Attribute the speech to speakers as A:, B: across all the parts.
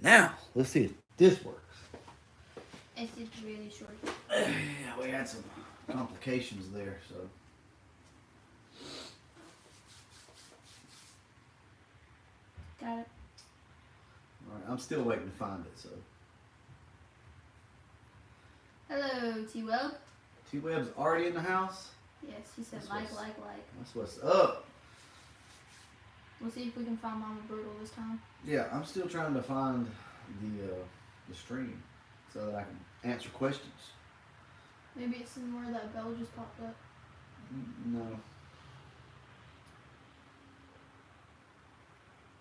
A: Now, let's see if this works.
B: It's just really short.
A: Yeah, we had some complications there, so.
B: Got it.
A: All right, I'm still waiting to find it, so.
B: Hello, T-Web.
A: T-Web's already in the house?
B: Yes, he said
A: That's
B: like.
A: That's what's up.
B: We'll see if we can find Mama Brutal this time.
A: Yeah, I'm still trying to find the stream so that I can answer questions.
B: Maybe it's somewhere that bell just popped up.
A: No.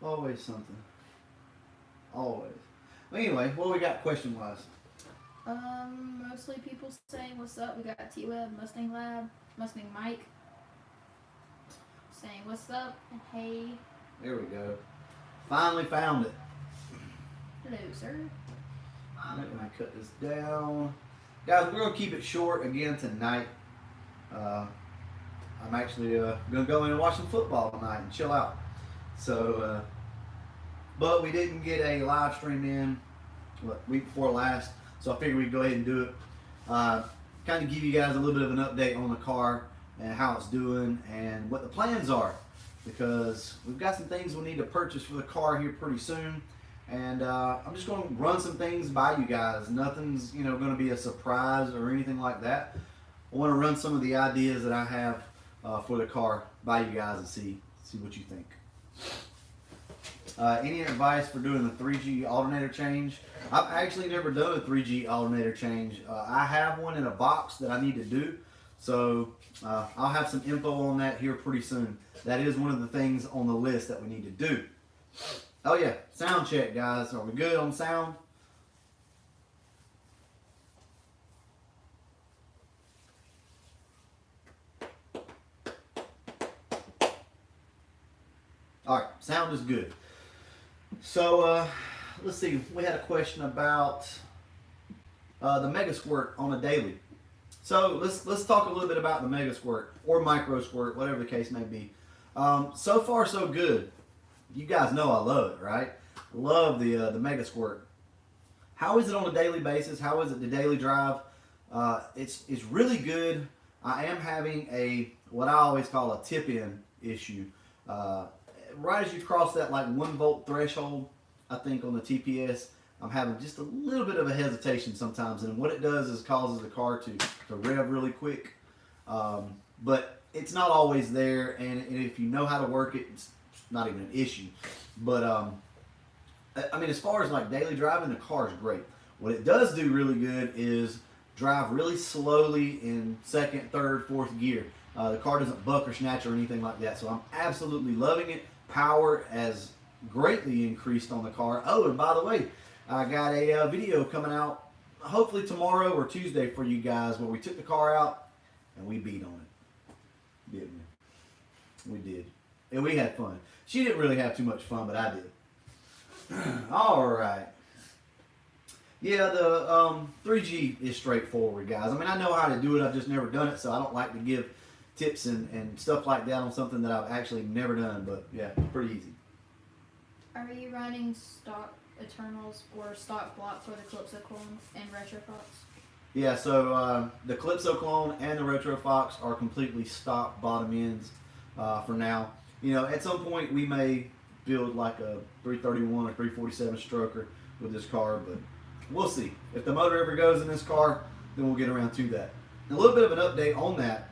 A: Always something. Always. Well, anyway, what we got question-wise?
B: Mostly people saying what's up. We got T-Web, Mustang Lab, Mustang Mike saying what's up and hey.
A: There we go. Finally found it.
B: Hello, sir.
A: I'm going to cut this down. Guys, we're going to keep it short again tonight. I'm actually going to go in and watch some football tonight and chill out. So, but we didn't get a live stream in week before last, so I figured we'd go ahead and do it. Kind of give you guys a little bit of an update on the car and how it's doing and what the plans are, because we've got some things we need to purchase for the car here pretty soon. And I'm just going to run some things by you guys. Nothing's going to be a surprise or anything like that. I want to run some of the ideas that I have for the car by you guys and see what you think. Any advice for doing the 3G alternator change? I've actually never done a 3G alternator change. I have one in a box that I need to do, so I'll have some info on that here pretty soon. That is one of the things on the list that we need to do. Oh yeah, sound check, guys. Are we good on sound? All right, sound is good. So let's see. We had a question about the Megasquirt on a daily. So let's talk a little bit about the Megasquirt or Microsquirt, whatever the case may be. So far, so good. You guys know I love it, right? Love the Megasquirt. How is it on a daily basis? How is it the daily drive? It's really good. I am having what I always call a tip-in issue. Right as you cross that like 1 volt threshold, I think on the TPS, I'm having just a little bit of a hesitation sometimes, and what it does is causes the car to rev really quick. But it's not always there, and if you know how to work it, it's not even an issue. But I mean, as far as like daily driving, the car is great. What it does do really good is drive really slowly in second, third, fourth gear. The car doesn't buck or snatch or anything like that, so I'm absolutely loving it. Power has greatly increased on the car. Oh, and by the way, I got a video coming out hopefully tomorrow or Tuesday for you guys where we took the car out and we beat on it. Didn't we? We did. And we had fun. She didn't really have too much fun, but I did. All right. Yeah, the 3G is straightforward, guys. I mean, I know how to do it. I've just never done it, so I don't like to give tips and stuff like that on something that I've actually never done. But yeah, pretty easy.
B: Are you running stock Eternals or stock block for the Calypso clone and Retro Fox?
A: Yeah, so the Calypso clone and the Retro Fox are completely stock bottom ends for now. You know, at some point we may build like a 331 or 347 stroker with this car, but we'll see. If the motor ever goes in this car, then we'll get around to that. A little bit of an update on that.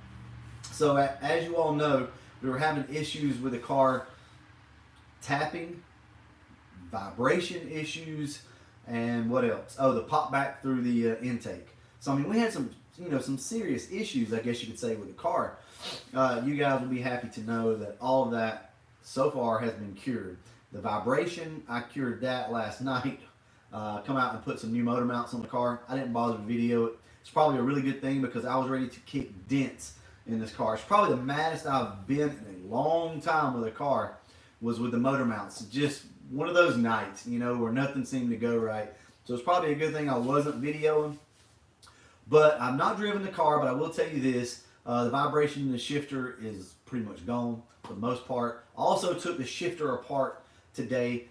A: So as you all know, we were having issues with the car tapping, vibration issues, and what else? Oh, the pop back through the intake. So I mean, we had some serious issues, I guess you could say, with the car. You guys will be happy to know that all of that so far has been cured. The vibration, I cured that last night. Come out and put some new motor mounts on the car. I didn't bother to video it. It's probably a really good thing because I was ready to kick dents in this car. It's probably the maddest I've been in a long time with a car was with the motor mounts. Just one of those nights, you know, where nothing seemed to go right. So it's probably a good thing I wasn't videoing. But I've not driven the car, but I will tell you this. The vibration in the shifter is pretty much gone for the most part. I also took the shifter apart today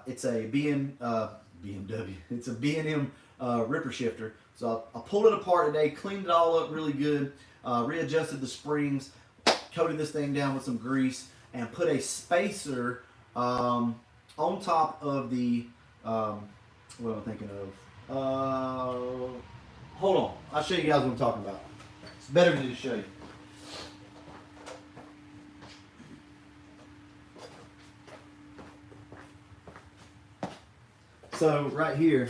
A: It's a BMW. It's a B&M ripper shifter. So I pulled it apart today, cleaned it all up really good, readjusted the springs, coated this thing down with some grease, and put a spacer on top of the, what am I thinking of? Hold on. I'll show you guys what I'm talking about. It's better to just show you. So right here,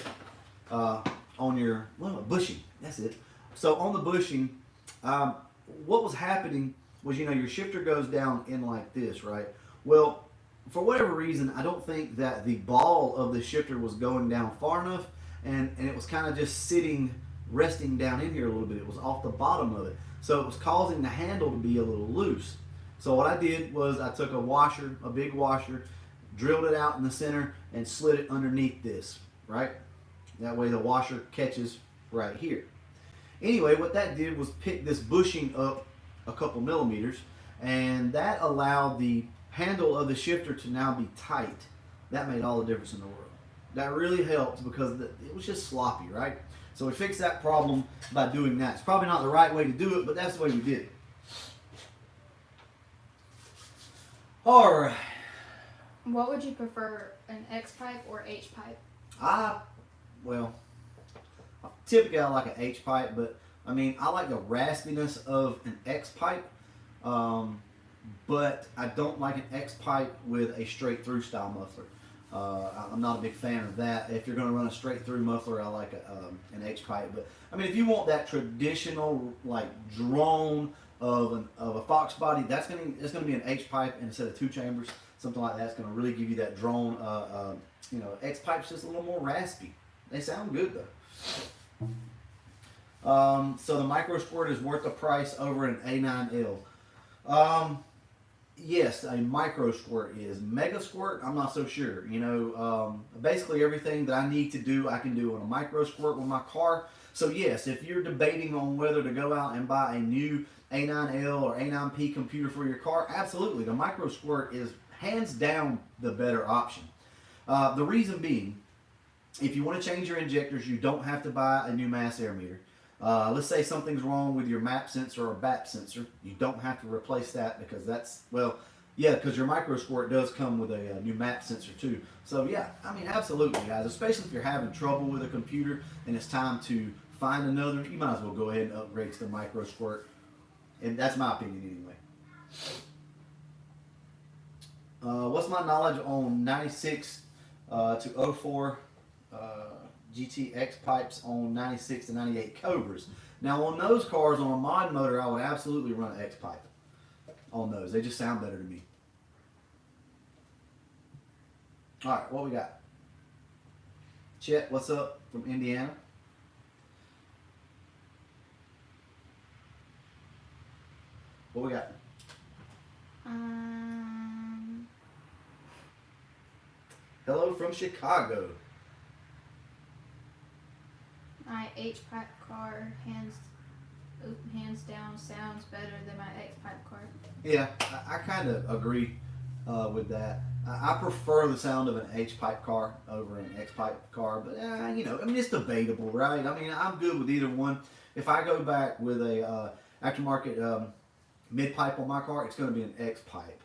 A: on your bushing, that's it. So on the bushing, what was happening was, your shifter goes down in like this, right? Well, for whatever reason, I don't think that the ball of the shifter was going down far enough, and it was kind of just resting down in here a little bit. It was off the bottom of it. So it was causing the handle to be a little loose. So what I did was I took a big washer, drilled it out in the center, and slid it underneath this, right? That way the washer catches right here. Anyway, what that did was pick this bushing up a couple millimeters, and that allowed the handle of the shifter to now be tight. That made all the difference in the world. That really helped because it was just sloppy, right? So we fixed that problem by doing that. It's probably not the right way to do it, but that's the way we did it. All right.
B: What would you prefer, an X pipe or H pipe?
A: Typically I like an H pipe, but I mean, I like the raspiness of an X pipe, but I don't like an X pipe with a straight through style muffler. I'm not a big fan of that. If you're going to run a straight through muffler, I like an H pipe. But I mean, if you want that traditional like drone of a Fox body, it's going to be an H pipe instead of 2 chambers. Something like that's going to really give you that drone. X pipe's just a little more raspy. They sound good though. So the Megasquirt is worth the price over an A9L. Yes, a Megasquirt is. Megasquirt, I'm not so sure. Basically everything that I need to do, I can do on a Megasquirt with my car. So yes, if you're debating on whether to go out and buy a new A9L or A9P computer for your car, absolutely, the Megasquirt is hands down the better option. The reason being, if you want to change your injectors, you don't have to buy a new mass air meter. Let's say something's wrong with your MAP sensor or BAP sensor. You don't have to replace that because because your Megasquirt does come with a new MAP sensor too. So yeah, I mean, absolutely, guys, especially if you're having trouble with a computer and it's time to find another, you might as well go ahead and upgrade to the Megasquirt. And that's my opinion anyway. What's my knowledge on 96 to 04 GTX pipes on 96 to 98 Cobras? Now on those cars, on a mod motor, I would absolutely run an X pipe on those. They just sound better to me. Alright, what we got? Chet, what's up from Indiana? What we got? Hello from Chicago.
B: My H pipe car hands down sounds better than my X pipe car.
A: Yeah, I kind of agree with that. I prefer the sound of an H pipe car over an X pipe car, but I mean, it's debatable, right? I mean, I'm good with either one. If I go back with a aftermarket mid pipe on my car, it's going to be an X pipe,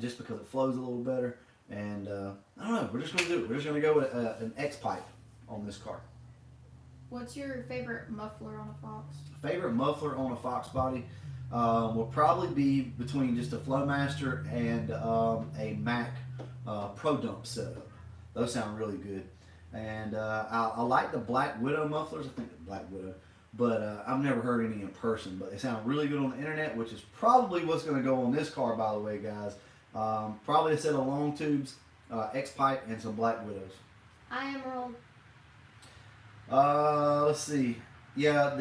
A: just because it flows a little better. And I don't know, we're just going to do it. We're just going to go with an X pipe on this car.
B: What's your favorite muffler on a Fox?
A: Favorite muffler on a Fox body will probably be between just a Flowmaster and a Mac Pro Dump setup. Those sound really good. And I like the Black Widow mufflers. I think they're Black Widow. But I've never heard any in person. But they sound really good on the internet, which is probably what's going to go on this car, by the way, guys. Probably a set of long tubes, X-pipe, and some Black Widows.
B: I Emerald.
A: Let's see. Yeah,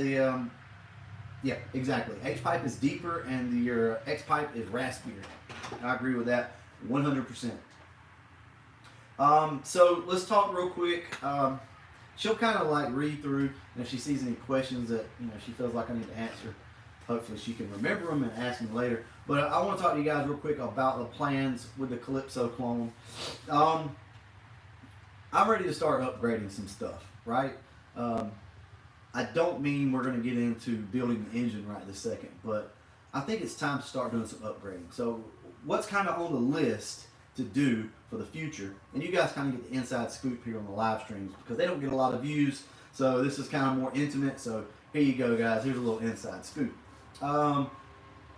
A: yeah, exactly. H-pipe is deeper and your X-pipe is raspier. I agree with that 100%. So let's talk real quick. She'll kind of like read through, and if she sees any questions that she feels like I need to answer, hopefully she can remember them and ask me later. But I want to talk to you guys real quick about the plans with the Calypso clone. I'm ready to start upgrading some stuff, right? I don't mean we're going to get into building the engine right this second, but I think it's time to start doing some upgrading. So what's kind of on the list to do for the future, and you guys kind of get the inside scoop here on the live streams because they don't get a lot of views, so this is kind of more intimate. So here you go, guys. Here's a little inside scoop.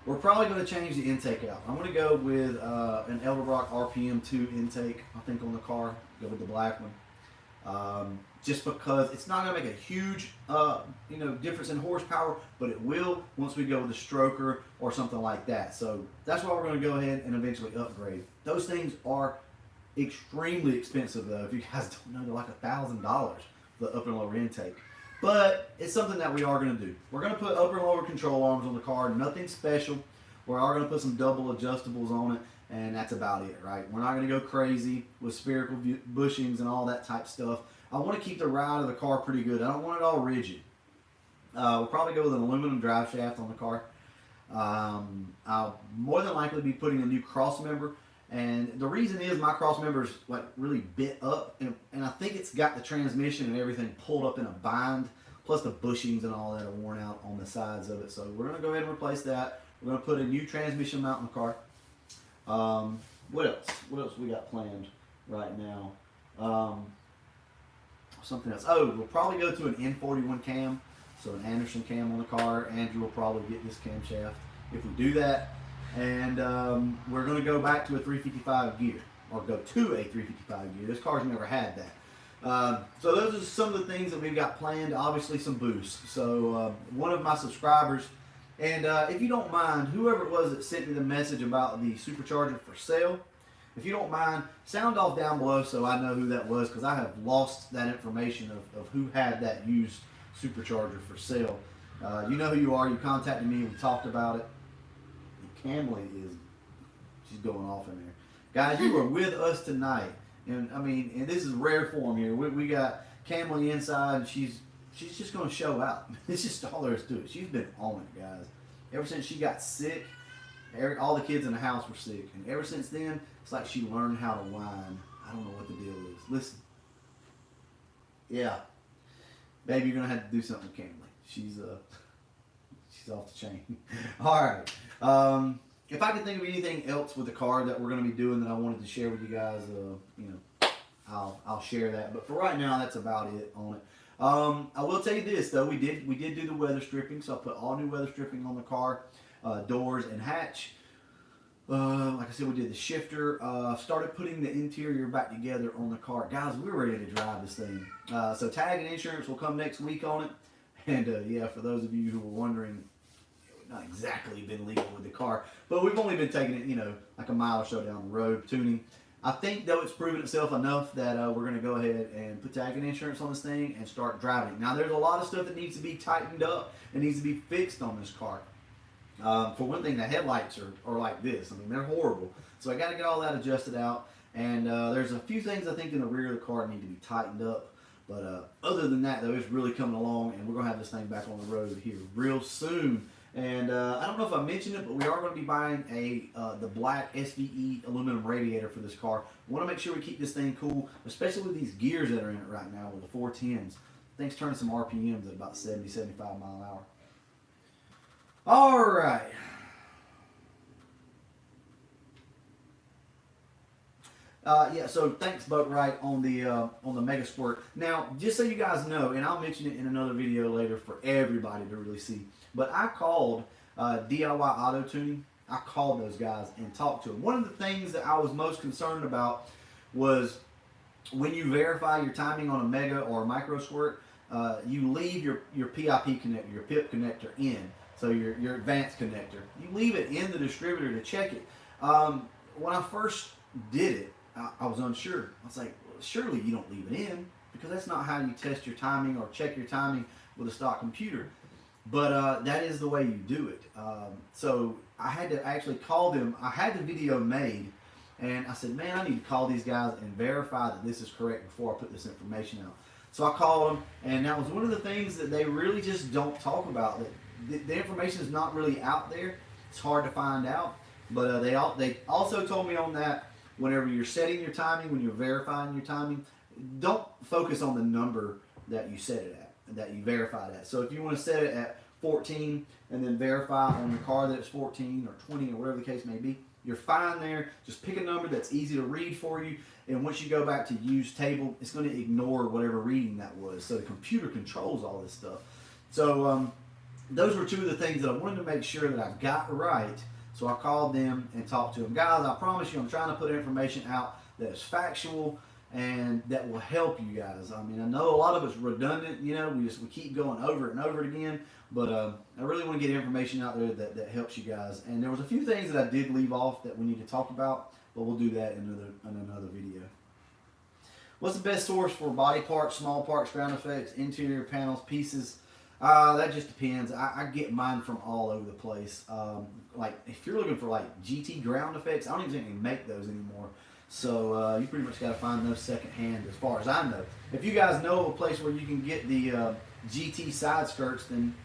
A: We're probably going to change the intake out. I'm going to go with an Elderbrock RPM2 intake, I think, on the car. Go with the black one. Just because it's not going to make a huge difference in horsepower, but it will once we go with a stroker or something like that. So that's why we're going to go ahead and eventually upgrade. Those things are extremely expensive, though. If you guys don't know, they're like $1,000 for the upper and lower intake. But it's something that we are going to do. We're going to put upper and lower control arms on the car. Nothing special. We are going to put some double adjustables on it, and that's about it, right? We're not going to go crazy with spherical bushings and all that type stuff. I want to keep the ride of the car pretty good. I don't want it all rigid. We'll probably go with an aluminum drive shaft on the car. I'll more than likely be putting a new cross member. And the reason is my cross member is like really bit up, and I think it's got the transmission and everything pulled up in a bind, plus the bushings and all that are worn out on the sides of it. So we're going to go ahead and replace that. We're going to put a new transmission mount in the car. What else? What else we got planned right now? Something else. Oh, we'll probably go to an N41 cam, so an Anderson cam on the car. Andrew will probably get this camshaft if we do that. And we're going to go back to a 355 gear, or go to a 355 gear. This car's never had that. So those are some of the things that we've got planned. Obviously some boosts. So one of my subscribers, and if you don't mind, whoever it was that sent me the message about the supercharger for sale, if you don't mind, sound off down below so I know who that was, because I have lost that information of who had that used supercharger for sale. You know who you are. You contacted me. We talked about it. Camley she's going off in there. Guys, you were with us tonight. And I mean, and this is rare form here. We got Camley inside, and she's just going to show out. It's just all there is to it. She's been on it, guys. Ever since she got sick, all the kids in the house were sick. And ever since then, it's like she learned how to whine. I don't know what the deal is. Listen. Yeah. Baby, you're going to have to do something with Camley. She's off the chain. All right. If I could think of anything else with the car that we're going to be doing that I wanted to share with you guys, I'll share that. But for right now, that's about it on it. I will tell you this though, we did do the weather stripping, so I put all new weather stripping on the car, doors and hatch. Like I said, we did the shifter. Started putting the interior back together on the car. Guys, we're ready to drive this thing. So tag and insurance will come next week on it. And yeah, for those of you who were wondering, we've not exactly been legal with the car, but we've only been taking it, like a mile or so down the road tuning. I think though it's proven itself enough that we're going to go ahead and put tag and insurance on this thing and start driving it. Now there's a lot of stuff that needs to be tightened up and needs to be fixed on this car. For one thing, the headlights are like this. I mean, they're horrible. So I got to get all that adjusted out. And there's a few things I think in the rear of the car need to be tightened up. But other than that, though, it's really coming along, and we're going to have this thing back on the road here real soon. And I don't know if I mentioned it, but we are going to be buying the black SVE aluminum radiator for this car. We want to make sure we keep this thing cool, especially with these gears that are in it right now with the 410s. Thing's turning some RPMs at about 70, 75 mile an hour. All right. Yeah, so thanks, Buckwright, on the Megasquirt. Now, just so you guys know, and I'll mention it in another video later for everybody to really see, but I called DIY Auto Tuning. I called those guys and talked to them. One of the things that I was most concerned about was when you verify your timing on a Mega or a Microsquirt, you leave your PIP connector, your PIP connector in, so your advanced connector. You leave it in the distributor to check it. When I first did it, I was unsure. I was like, well, surely you don't leave it in, because that's not how you test your timing or check your timing with a stock computer. But that is the way you do it. So I had to actually call them. I had the video made, and I said, man, I need to call these guys and verify that this is correct before I put this information out. So I called them, and that was one of the things that they really just don't talk about. That the information is not really out there. It's hard to find out. But they also told me on that, whenever you're setting your timing, when you're verifying your timing, don't focus on the number that you set it at, that you verified at. So if you want to set it at 14 and then verify on your car that it's 14 or 20 or whatever the case may be, you're fine there. Just pick a number that's easy to read for you, and once you go back to use table, it's going to ignore whatever reading that was. So the computer controls all this stuff. So those were two of the things that I wanted to make sure that I got right. So I called them and talked to them. Guys, I promise you I'm trying to put information out that is factual and that will help you guys. I mean, I know a lot of it's redundant, you know, we keep going over it and over it again, but I really want to get information out there that helps you guys. And there was a few things that I did leave off that we need to talk about, but we'll do that in another video. What's the best source for body parts, small parts, ground effects, interior panels, pieces? That just depends. I get mine from all over the place. Like if you're looking for like GT ground effects, I don't even think they make those anymore. So you pretty much got to find those secondhand, as far as I know. If you guys know of a place where you can get the GT side skirts, then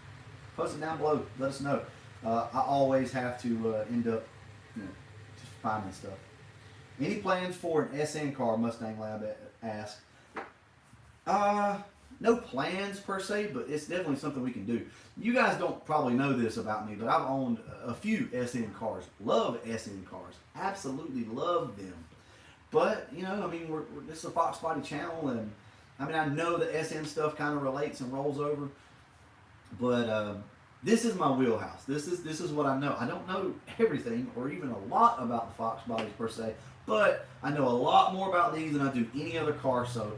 A: post it down below. Let us know. I always have to end up, you know, just finding stuff. Any plans for an SN car? Mustang Lab asked. No plans per se, but it's definitely something we can do. You guys don't probably know this about me, but I've owned a few SN cars. Love SN cars. Absolutely love them. But, you know, I mean, this is a Fox Body channel, and I mean, I know the SN stuff kind of relates and rolls over, but this is my wheelhouse. This is what I know. I don't know everything or even a lot about the Fox Bodies per se, but I know a lot more about these than I do any other car. So,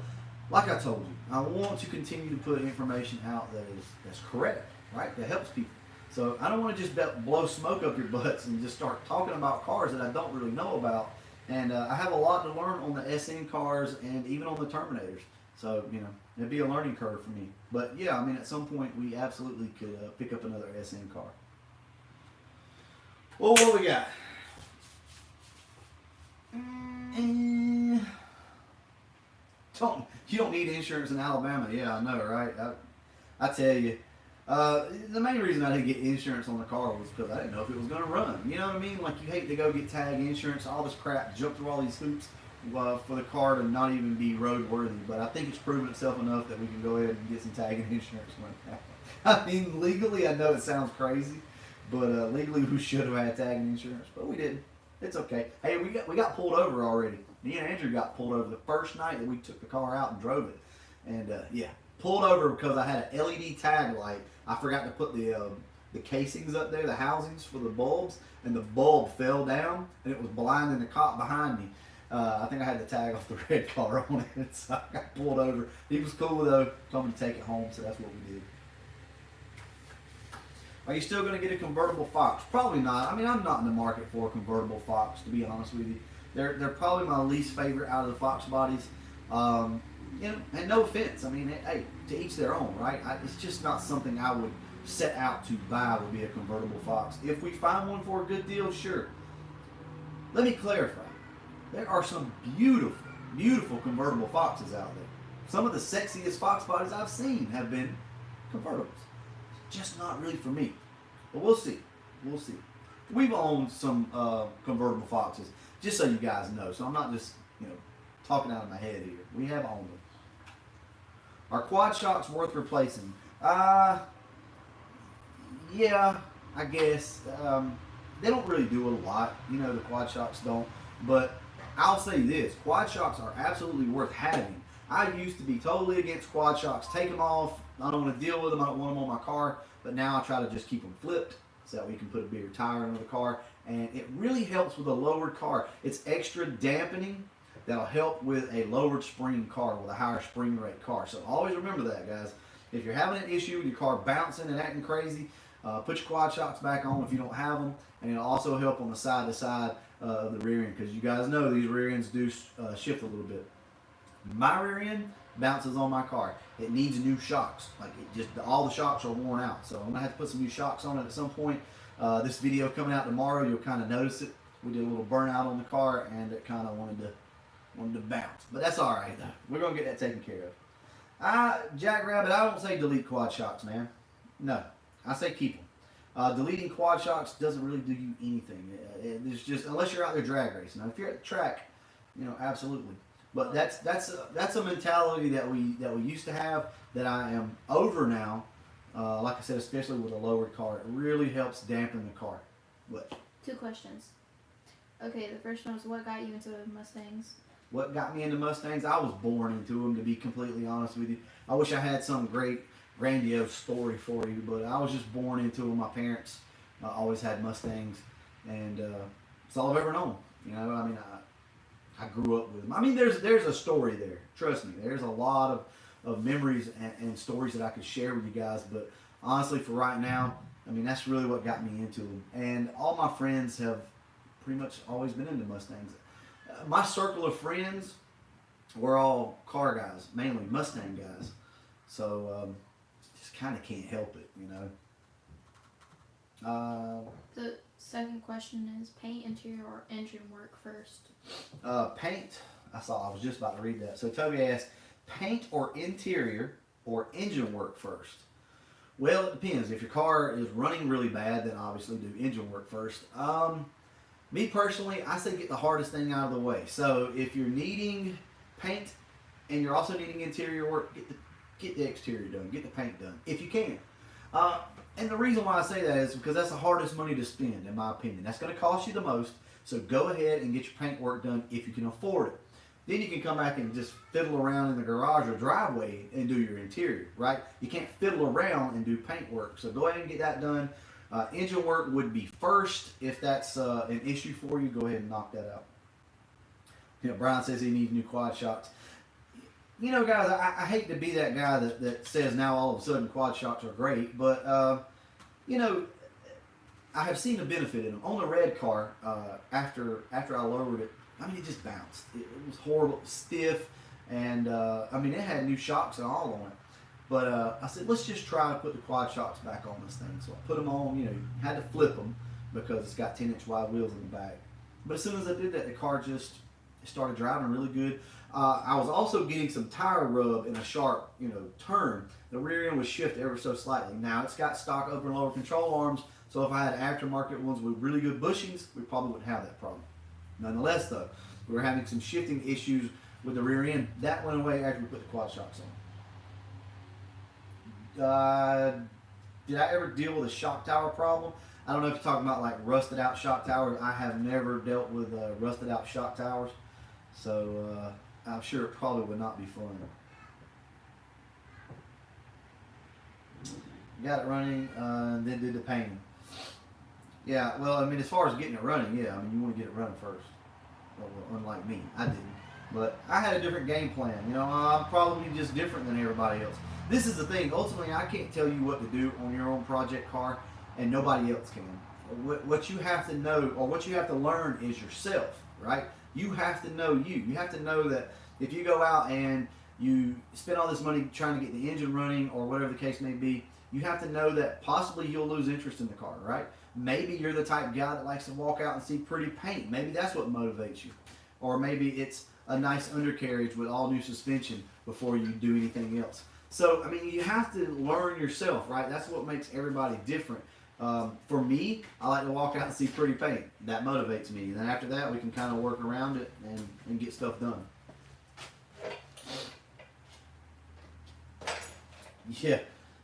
A: like I told you, I want to continue to put information out that's correct, right? That helps people. So I don't want to just blow smoke up your butts and just start talking about cars that I don't really know about. And I have a lot to learn on the SN cars and even on the Terminators. So, you know, it'd be a learning curve for me. But yeah, I mean, at some point we absolutely could pick up another SN car. Well, what do we got? You don't need insurance in Alabama. Yeah, I know, right? I tell you. The main reason I didn't get insurance on the car was because I didn't know if it was going to run. You know what I mean? Like, you hate to go get tag insurance, all this crap, jump through all these hoops for the car to not even be roadworthy. But I think it's proven itself enough that we can go ahead and get some tagging insurance right now. I mean, legally, I know it sounds crazy, but legally we should have had tagging insurance, but we didn't. It's okay. Hey, we got pulled over already. Me and Andrew got pulled over the first night that we took the car out and drove it. And yeah, pulled over because I had an LED tag light. I forgot to put the casings up there, the housings for the bulbs, and the bulb fell down, and it was blinding the cop behind me. I think I had the tag off the red car on it, so I got pulled over. He was cool though, told me to take it home, so that's what we did. Are you still going to get a convertible Fox? Probably not. I mean, I'm not in the market for a convertible Fox, to be honest with you. They're probably my least favorite out of the Fox bodies. You know, and no offense. I mean, hey, to each their own, right? It's just not something I would set out to buy would be a convertible Fox. If we find one for a good deal, sure. Let me clarify. There are some beautiful, beautiful convertible Foxes out there. Some of the sexiest Fox bodies I've seen have been convertibles. Just not really for me. But we'll see. We'll see. We've owned some convertible Foxes, just so you guys know. So I'm not just, you know, talking out of my head here. We have owned them. Are quad shocks worth replacing? Yeah, I guess. They don't really do a lot. You know, the quad shocks don't. But I'll say this. Quad shocks are absolutely worth having. I used to be totally against quad shocks. Take them off. I don't want to deal with them. I don't want them on my car. But now I try to just keep them flipped so that we can put a bigger tire under the car. And it really helps with a lowered car. It's extra dampening that'll help with a lowered spring car, with a higher spring rate car. So always remember that, guys. If you're having an issue with your car bouncing and acting crazy, put your quad shocks back on if you don't have them. And it'll also help on the side-to-side of the rear end, because you guys know these rear ends do shift a little bit. My rear end bounces on my car. It needs new shocks. Like, it just, all the shocks are worn out. So I'm gonna have to put some new shocks on it at some point. This video coming out tomorrow, you'll kind of notice it. We did a little burnout on the car, and it kind of wanted to bounce. But that's all right though. We're gonna get that taken care of. Jackrabbit, I don't say delete quad shocks, man. No, I say keep them. Deleting quad shocks doesn't really do you anything. It's just, unless you're out there drag racing. Now, if you're at the track, you know, absolutely. But that's a mentality that we used to have that I am over now. Like I said, especially with a lowered car, it really helps dampen the car. What?
B: 2 questions. Okay, the first one was what got you into Mustangs?
A: What got me into Mustangs? I was born into them, to be completely honest with you. I wish I had some great, grandiose story for you, but I was just born into them. My parents always had Mustangs, and it's all I've ever known. You know, I mean, I grew up with them. I mean, there's a story there. Trust me, there's a lot of memories and stories that I could share with you guys, but honestly, for right now, I mean, that's really what got me into them. And all my friends have pretty much always been into Mustangs. My circle of friends were all car guys, mainly Mustang guys. So just kind of can't help it, you know.
B: The second question is paint, interior, or engine work first?
A: Paint. I was just about to read that. So Toby asked, paint or interior or engine work first? Well, it depends. If your car is running really bad, then obviously do engine work first. Me personally, I say get the hardest thing out of the way. So if you're needing paint and you're also needing interior work, get the exterior done, get the paint done, if you can. And the reason why I say that is because that's the hardest money to spend, in my opinion. That's going to cost you the most. So go ahead and get your paint work done if you can afford it. Then you can come back and just fiddle around in the garage or driveway and do your interior, right? You can't fiddle around and do paint work. So go ahead and get that done. Engine work would be first. If that's an issue for you, go ahead and knock that out. You know, Brian says he needs new quad shocks. You know, guys, I hate to be that guy that says now all of a sudden quad shocks are great, but, you know, I have seen the benefit in them. On the red car, after I lowered it, I mean, it just bounced. It was horrible, stiff, and, I mean, it had new shocks and all on it. But I said, let's just try to put the quad shocks back on this thing. So I put them on, you know, had to flip them because it's got 10-inch wide wheels in the back. But as soon as I did that, the car just started driving really good. I was also getting some tire rub in a sharp, you know, turn. The rear end was shifted ever so slightly. Now it's got stock upper and lower control arms, so if I had aftermarket ones with really good bushings, we probably wouldn't have that problem. Nonetheless, though, we were having some shifting issues with the rear end. That went away after we put the quad shocks on. Did I ever deal with a shock tower problem? I don't know if you're talking about like rusted out shock towers. I have never dealt with rusted out shock towers, so I'm sure it probably would not be fun. Got it running and then did the painting. Yeah, well, I mean, as far as getting it running, yeah, I mean, you want to get it running first. Well, unlike me, I didn't. But I had a different game plan. You know, I'm probably just different than everybody else. This is the thing. Ultimately, I can't tell you what to do on your own project car, and nobody else can. What you have to know, or what you have to learn, is yourself, right? You have to know you. You have to know that if you go out and you spend all this money trying to get the engine running, or whatever the case may be, you have to know that possibly you'll lose interest in the car, right? Maybe you're the type of guy that likes to walk out and see pretty paint. Maybe that's what motivates you. Or maybe it's a nice undercarriage with all new suspension before you do anything else. So, I mean, you have to learn yourself, right? That's what makes everybody different. For me, I like to walk out and see pretty paint. That motivates me. And then after that, we can kind of work around it and get stuff done. Yeah,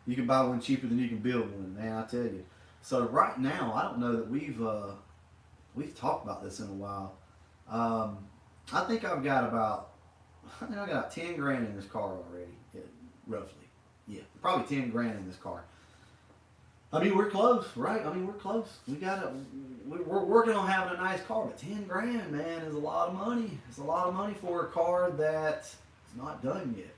A: you can buy one cheaper than you can build one, man, I tell you. So right now, I don't know that we've talked about this in a while. I think I've got 10 grand in this car already, roughly. Yeah, probably 10 grand in this car. I mean, we're close, right? I mean, we're close. We're working on having a nice car, but 10 grand, man, is a lot of money. It's a lot of money for a car that's not done yet.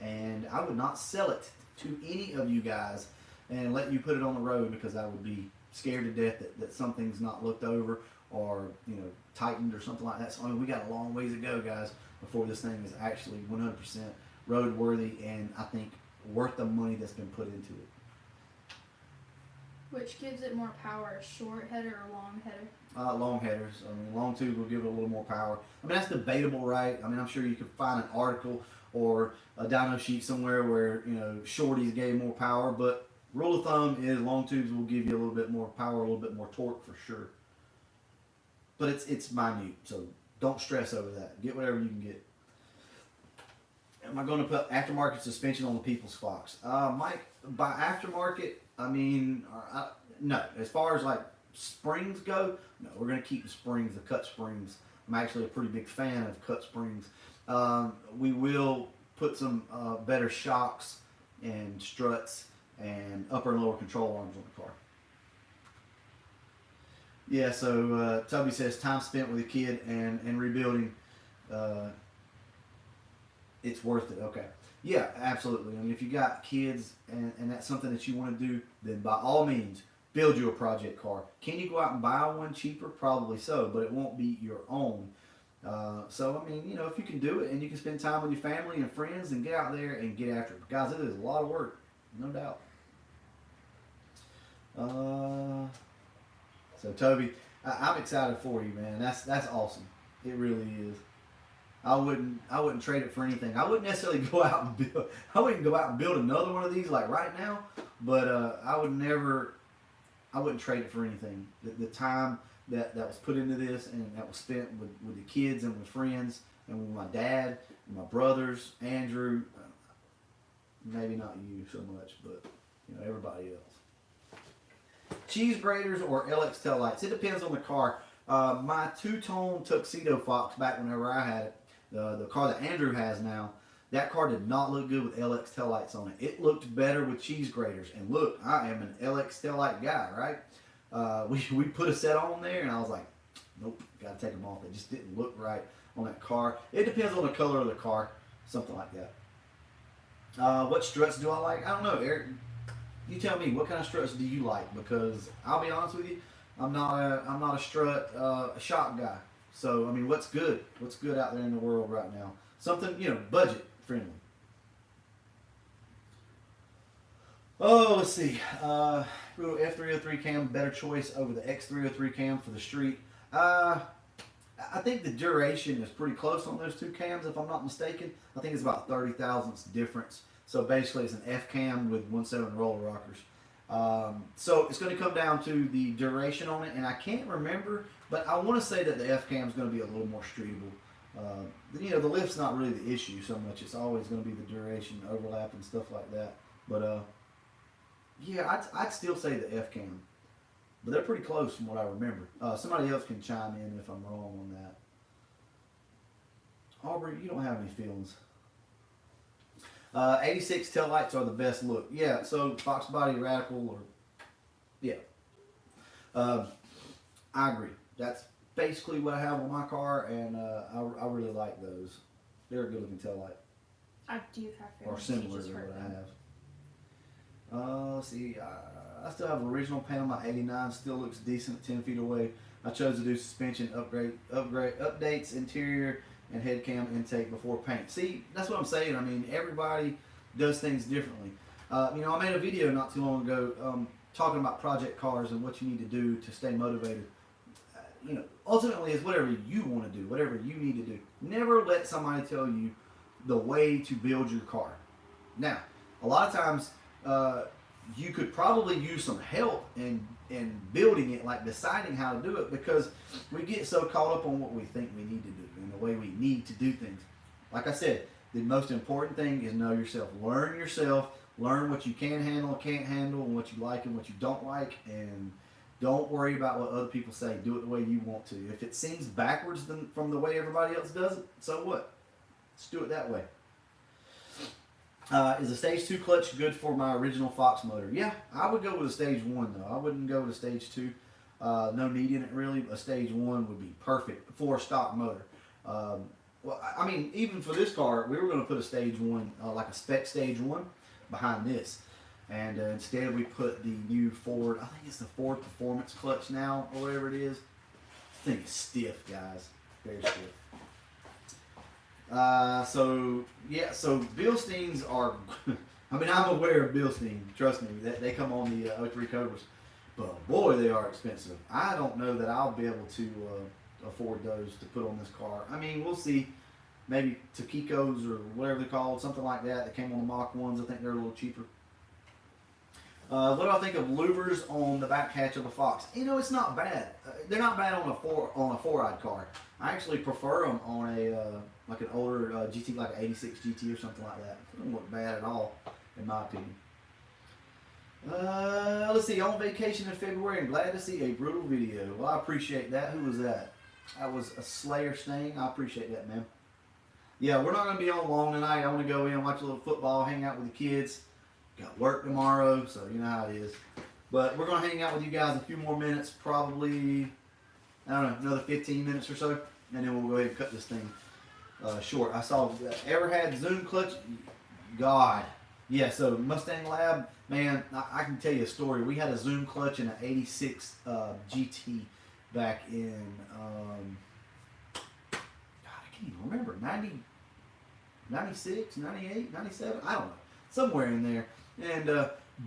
A: And I would not sell it to any of you guys and let you put it on the road, because I would be scared to death that something's not looked over or, you know, tightened or something like that. So, I mean, we got a long ways to go, guys, before this thing is actually 100% roadworthy and I think worth the money that's been put into it.
B: Which gives it more power, short header or long header?
A: Long headers. I mean, long tubes will give it a little more power. I mean, that's debatable, right? I mean, I'm sure you could find an article or a dyno sheet somewhere where, you know, shorties gave more power, but rule of thumb is long tubes will give you a little bit more power, a little bit more torque for sure. But it's minute, so don't stress over that. Get whatever you can get. am I going to put aftermarket suspension on the People's Fox? Mike, by aftermarket, I mean, no. As far as like springs go, no, we're going to keep the springs, the cut springs. I'm actually a pretty big fan of cut springs. We will put some better shocks and struts and upper and lower control arms on the car. Yeah, so Toby says time spent with a kid and rebuilding, it's worth it. Okay. Yeah, absolutely. I mean, if you got kids and that's something that you want to do, then by all means, build you a project car. Can you go out and buy one cheaper? Probably so, but it won't be your own. So, I mean, you know, if you can do it and you can spend time with your family and friends and get out there and get after it. Guys, it is a lot of work, no doubt. So, Toby, I'm excited for you, man. That's awesome. It really is. I wouldn't trade it for anything. I wouldn't necessarily go out and build. I wouldn't go out and build another one of these like right now. But I wouldn't trade it for anything. The time that was put into this and that was spent with the kids and with friends and with my dad and my brothers, Andrew. Maybe not you so much, but you know everybody else. Cheese graters or LX tail lights. It depends on the car. My two-tone tuxedo Fox back whenever I had it. The car that Andrew has now, that car did not look good with LX taillights on it. It looked better with cheese graters. And look, I am an LX taillight guy, right? We put a set on there, and I was like, nope, got to take them off. It just didn't look right on that car. It depends on the color of the car, something like that. What struts do I like? I don't know, Eric. You tell me, what kind of struts do you like? Because I'll be honest with you, I'm not a strut shock guy. So, I mean, what's good? What's good out there in the world right now? Something, you know, budget friendly. Oh, let's see. F303 cam, better choice over the X303 cam for the street. I think the duration is pretty close on those two cams, if I'm not mistaken. I think it's about 30 thousandths difference. So basically, it's an F cam with 1.7 roller rockers. So it's going to come down to the duration on it, and I can't remember, but I want to say that the F cam is going to be a little more streetable. You know, the lift's not really the issue so much. It's always going to be the duration, overlap, and stuff like that. But yeah, I'd still say the F cam, but they're pretty close from what I remember. Somebody else can chime in if I'm wrong on that. Aubrey, you don't have any feelings. 86 taillights are the best look. Yeah, so Fox Body Radical or, yeah. I agree. That's basically what I have on my car, and I really like those. They're a good looking taillight.
B: I do have
A: or similar to what I have. Let's see. I still have original panel. My 89 still looks decent at 10 feet away. I chose to do suspension updates, interior, and head cam intake before paint. See, that's what I'm saying. I mean, everybody does things differently. You know, I made a video not too long ago talking about project cars and what you need to do to stay motivated. You know, ultimately, it's whatever you want to do, whatever you need to do. Never let somebody tell you the way to build your car. Now, a lot of times, you could probably use some help in building it, like deciding how to do it, because we get so caught up on what we think we need to do and the way we need to do things. Like I said, the most important thing is know yourself. Learn yourself. Learn what you can handle and can't handle, and what you like and what you don't like, and don't worry about what other people say. Do it the way you want to. If it seems backwards from the way everybody else does it, so what? Let's do it that way. Is a stage 2 clutch good for my original Fox motor? Yeah, I would go with a stage 1 though. I wouldn't go with a stage 2. No need in it really. A stage 1 would be perfect for a stock motor. Well, I mean, even for this car, we were going to put a stage 1, like a spec stage 1, behind this. And instead we put the new Ford, I think it's the Ford Performance clutch now, or whatever it is. I think it's stiff, guys. Very stiff. So Bilsteins are, I mean, I'm aware of Bilstein, trust me, that they come on the 03 Cobras, but boy, they are expensive. I don't know that I'll be able to afford those to put on this car. I mean, we'll see. Maybe Taquicos or whatever they're called, something like that. They came on the Mach 1s. I think they're a little cheaper. What do I think of louvers on the back hatch of a Fox? You know, it's not bad. They're not bad on a four-eyed car. I actually prefer them on a like an older GT, like an '86 GT or something like that. They don't look bad at all, in my opinion. Let's see. On vacation in February, and glad to see a brutal video. Well, I appreciate that. Who was that? That was a Slayer Sting. I appreciate that, man. Yeah, we're not going to be on long tonight. I want to go in, watch a little football, hang out with the kids. Got work tomorrow, so you know how it is. But we're going to hang out with you guys a few more minutes, probably, I don't know, another 15 minutes or so, and then we'll go ahead and cut this thing short. I saw, ever had Zoom clutch? God. Yeah, so Mustang Lab, man, I can tell you a story. We had a Zoom clutch in an '86 GT back in, God, I can't even remember, 96, 98, 97, I don't know, somewhere in there. And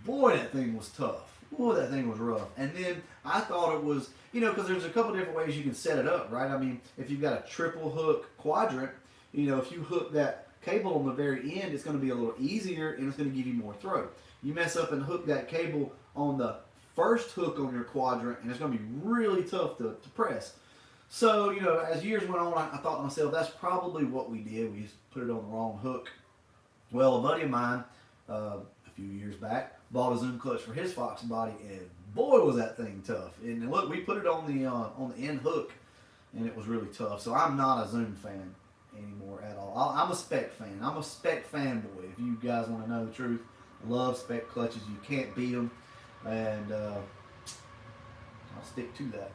A: boy, that thing was tough. Boy, that thing was rough. And then I thought it was, you know, because there's a couple different ways you can set it up, right? I mean, if you've got a triple hook quadrant, you know, if you hook that cable on the very end, it's going to be a little easier and it's going to give you more throw. You mess up and hook that cable on the first hook on your quadrant, and it's going to be really tough to press. So, you know, as years went on, I thought to myself, that's probably what we did. We just put it on the wrong hook. Well, a buddy of mine, a few years back, bought a Zoom clutch for his Fox body, and boy, was that thing tough. And look, we put it on the end hook, and it was really tough. So I'm not a Zoom fan anymore at all. I'm a spec fan. I'm a spec fanboy. If you guys want to know the truth, I love spec clutches. You can't beat them, and I'll stick to that.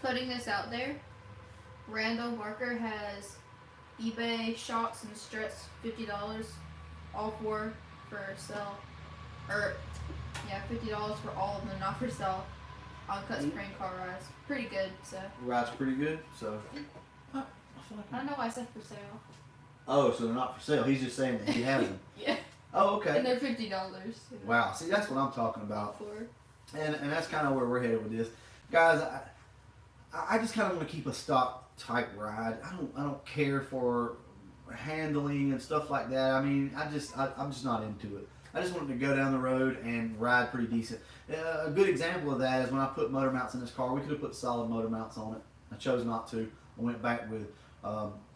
B: Putting this out there, Randall Barker has eBay shops and struts, $50, all four for sale. Or, yeah, $50 for all of them, not for sale. On cut spring car rides. Pretty good, so.
A: Ride's pretty good, so.
B: I don't know why I said for sale.
A: Oh, so they're not for sale. He's just saying that he has them.
B: Yeah.
A: Oh, okay.
B: And they're $50.
A: Wow. See, that's what I'm talking about.
B: For.
A: And that's kind of where we're headed with this. Guys, I just kind of want to keep a stock type ride. I don't care for handling and stuff like that. I mean, I'm just not into it. I just wanted to go down the road and ride pretty decent. A good example of that is when I put motor mounts in this car. We could have put solid motor mounts on it. I chose not to. I went back with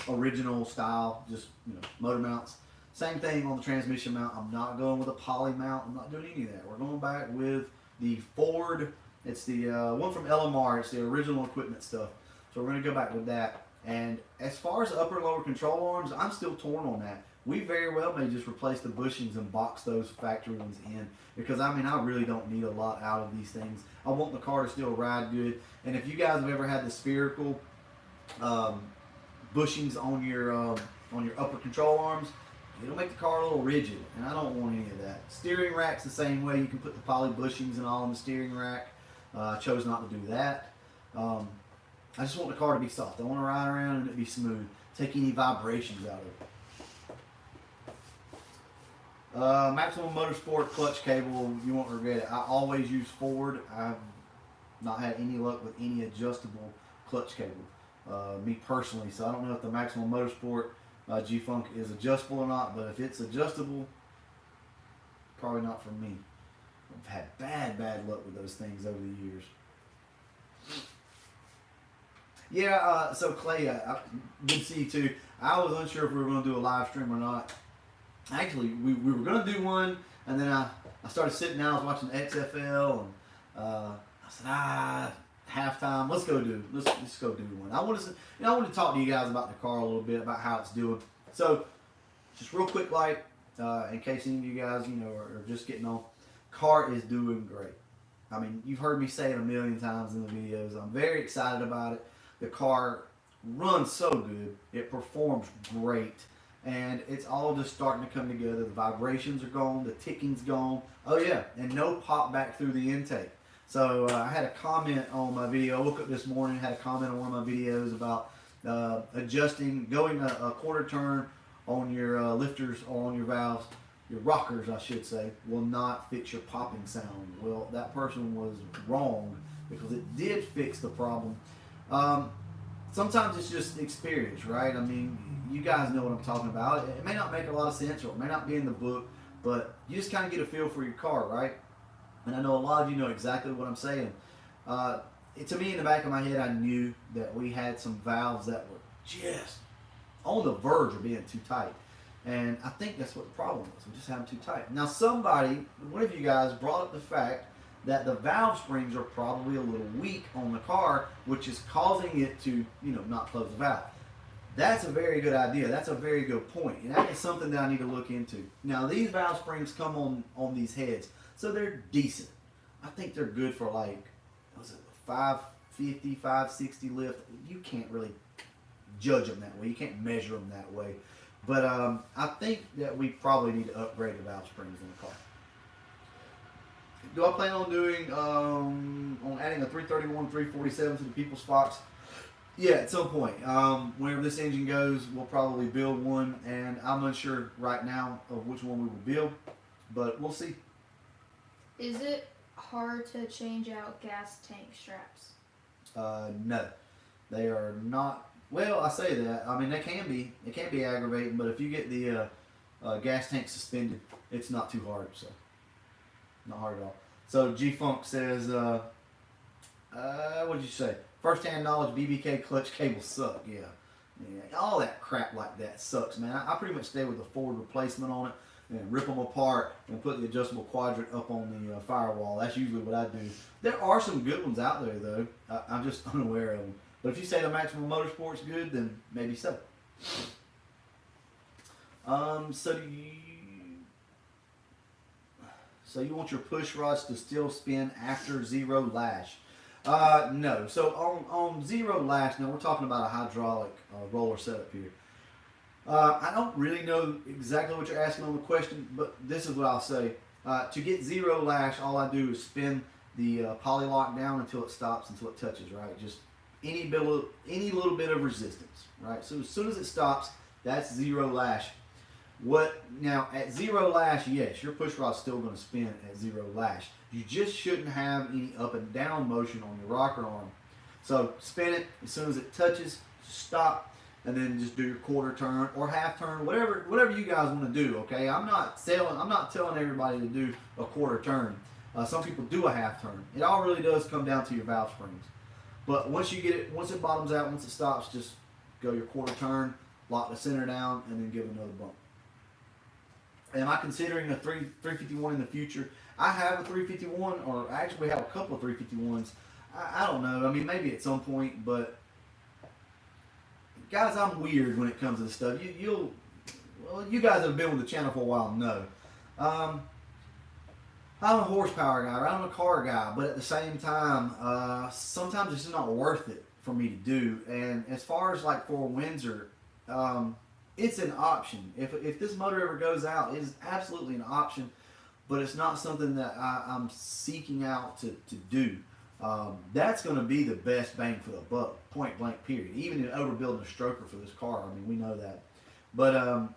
A: original style, just, you know, motor mounts. Same thing on the transmission mount. I'm not going with a poly mount. I'm not doing any of that. We're going back with the Ford. It's the one from LMR. It's the original equipment stuff. So we're going to go back with that. And as far as upper and lower control arms, I'm still torn on that. We very well may just replace the bushings and box those factory ones in, because I mean, I really don't need a lot out of these things. I want the car to still ride good. And if you guys have ever had the spherical bushings on your upper control arms, it'll make the car a little rigid, and I don't want any of that. Steering rack's the same way. You can put the poly bushings and all in the steering rack. I chose not to do that. I just want the car to be soft. I want to ride around and it be smooth. Take any vibrations out of it. Maximum Motorsport clutch cable, you won't regret it. I always use Ford. I've not had any luck with any adjustable clutch cable, me personally. So I don't know if the Maximum Motorsport G-Funk is adjustable or not, but if it's adjustable, probably not for me. I've had bad luck with those things over the years. Yeah, so Clay, good to see you too. I was unsure if we were going to do a live stream or not. Actually, we were going to do one, and then I started sitting down, I was watching XFL, and I said, halftime, let's go do one. I want to talk to you guys about the car a little bit, about how it's doing. So, just real quick, like, in case any of you guys, you know, are just getting on, car is doing great. I mean, you've heard me say it a million times in the videos. I'm very excited about it. The car runs so good. It performs great. And it's all just starting to come together. The vibrations are gone. The ticking's gone. Oh, yeah. And no pop back through the intake. So I had a comment on my video. I woke up this morning and had a comment on one of my videos about adjusting, going a quarter turn on your lifters or on your valves. Your rockers, I should say, will not fix your popping sound. Well, that person was wrong, because it did fix the problem. Sometimes it's just experience, right? I mean, you guys know what I'm talking about. It may not make a lot of sense, or it may not be in the book, but you just kind of get a feel for your car, right? And I know a lot of you know exactly what I'm saying. To me, in the back of my head, I knew that we had some valves that were just on the verge of being too tight. And I think that's what the problem was. We just had them too tight. Now, one of you guys brought up the fact that the valve springs are probably a little weak on the car, which is causing it to, not close the valve. That's a very good idea. That's a very good point. And that is something that I need to look into. Now, these valve springs come on these heads, so they're decent. I think they're good for like, was it 550, 560 lift? You can't really judge them that way. You can't measure them that way. But I think that we probably need to upgrade the valve springs in the car. Do I plan on doing on adding a 331, 347 to the People's Fox? Yeah, at some point. Whenever this engine goes, we'll probably build one, and I'm unsure right now of which one we will build, but we'll see.
B: Is it hard to change out gas tank straps?
A: No, they are not. Well, I say that. I mean, they can be. It can be aggravating, but if you get the gas tank suspended, it's not too hard. So, not hard at all. So G Funk says, what did you say? First-hand knowledge, BBK clutch cables suck. Yeah, all that crap like that sucks, man. I pretty much stay with the Ford replacement on it and rip them apart and put the adjustable quadrant up on the firewall. That's usually what I do. There are some good ones out there, though. I'm just unaware of them. But if you say the Maximum Motorsport's good, then maybe so. So you want your push rods to still spin after zero lash? No. So on zero lash, now we're talking about a hydraulic roller setup here. I don't really know exactly what you're asking on the question, but this is what I'll say. To get zero lash, all I do is spin the poly lock down until it stops, until it touches, right? Just any little bit of resistance, right? So as soon as it stops, that's zero lash. Now at zero lash, yes, your push rod's still going to spin at zero lash. You just shouldn't have any up and down motion on your rocker arm. So spin it as soon as it touches, stop, and then just do your quarter turn or half turn, whatever you guys want to do. Okay, I'm not telling everybody to do a quarter turn. Some people do a half turn. It all really does come down to your valve springs. But once it bottoms out, once it stops, just go your quarter turn, lock the center down, and then give it another bump. Am I considering a 351 in the future? I have a 351, or actually we have a couple of 351s. I don't know. I mean, maybe at some point, but guys, I'm weird when it comes to this stuff. You guys that have been with the channel for a while know. I'm a horsepower guy, I'm a car guy, but at the same time, sometimes it's just not worth it for me to do. And as far as like for Windsor, it's an option. If this motor ever goes out, it is absolutely an option, but it's not something that I'm seeking out to do. That's going to be the best bang for the buck, point blank period. Even in overbuilding a stroker for this car, I mean, we know that. But I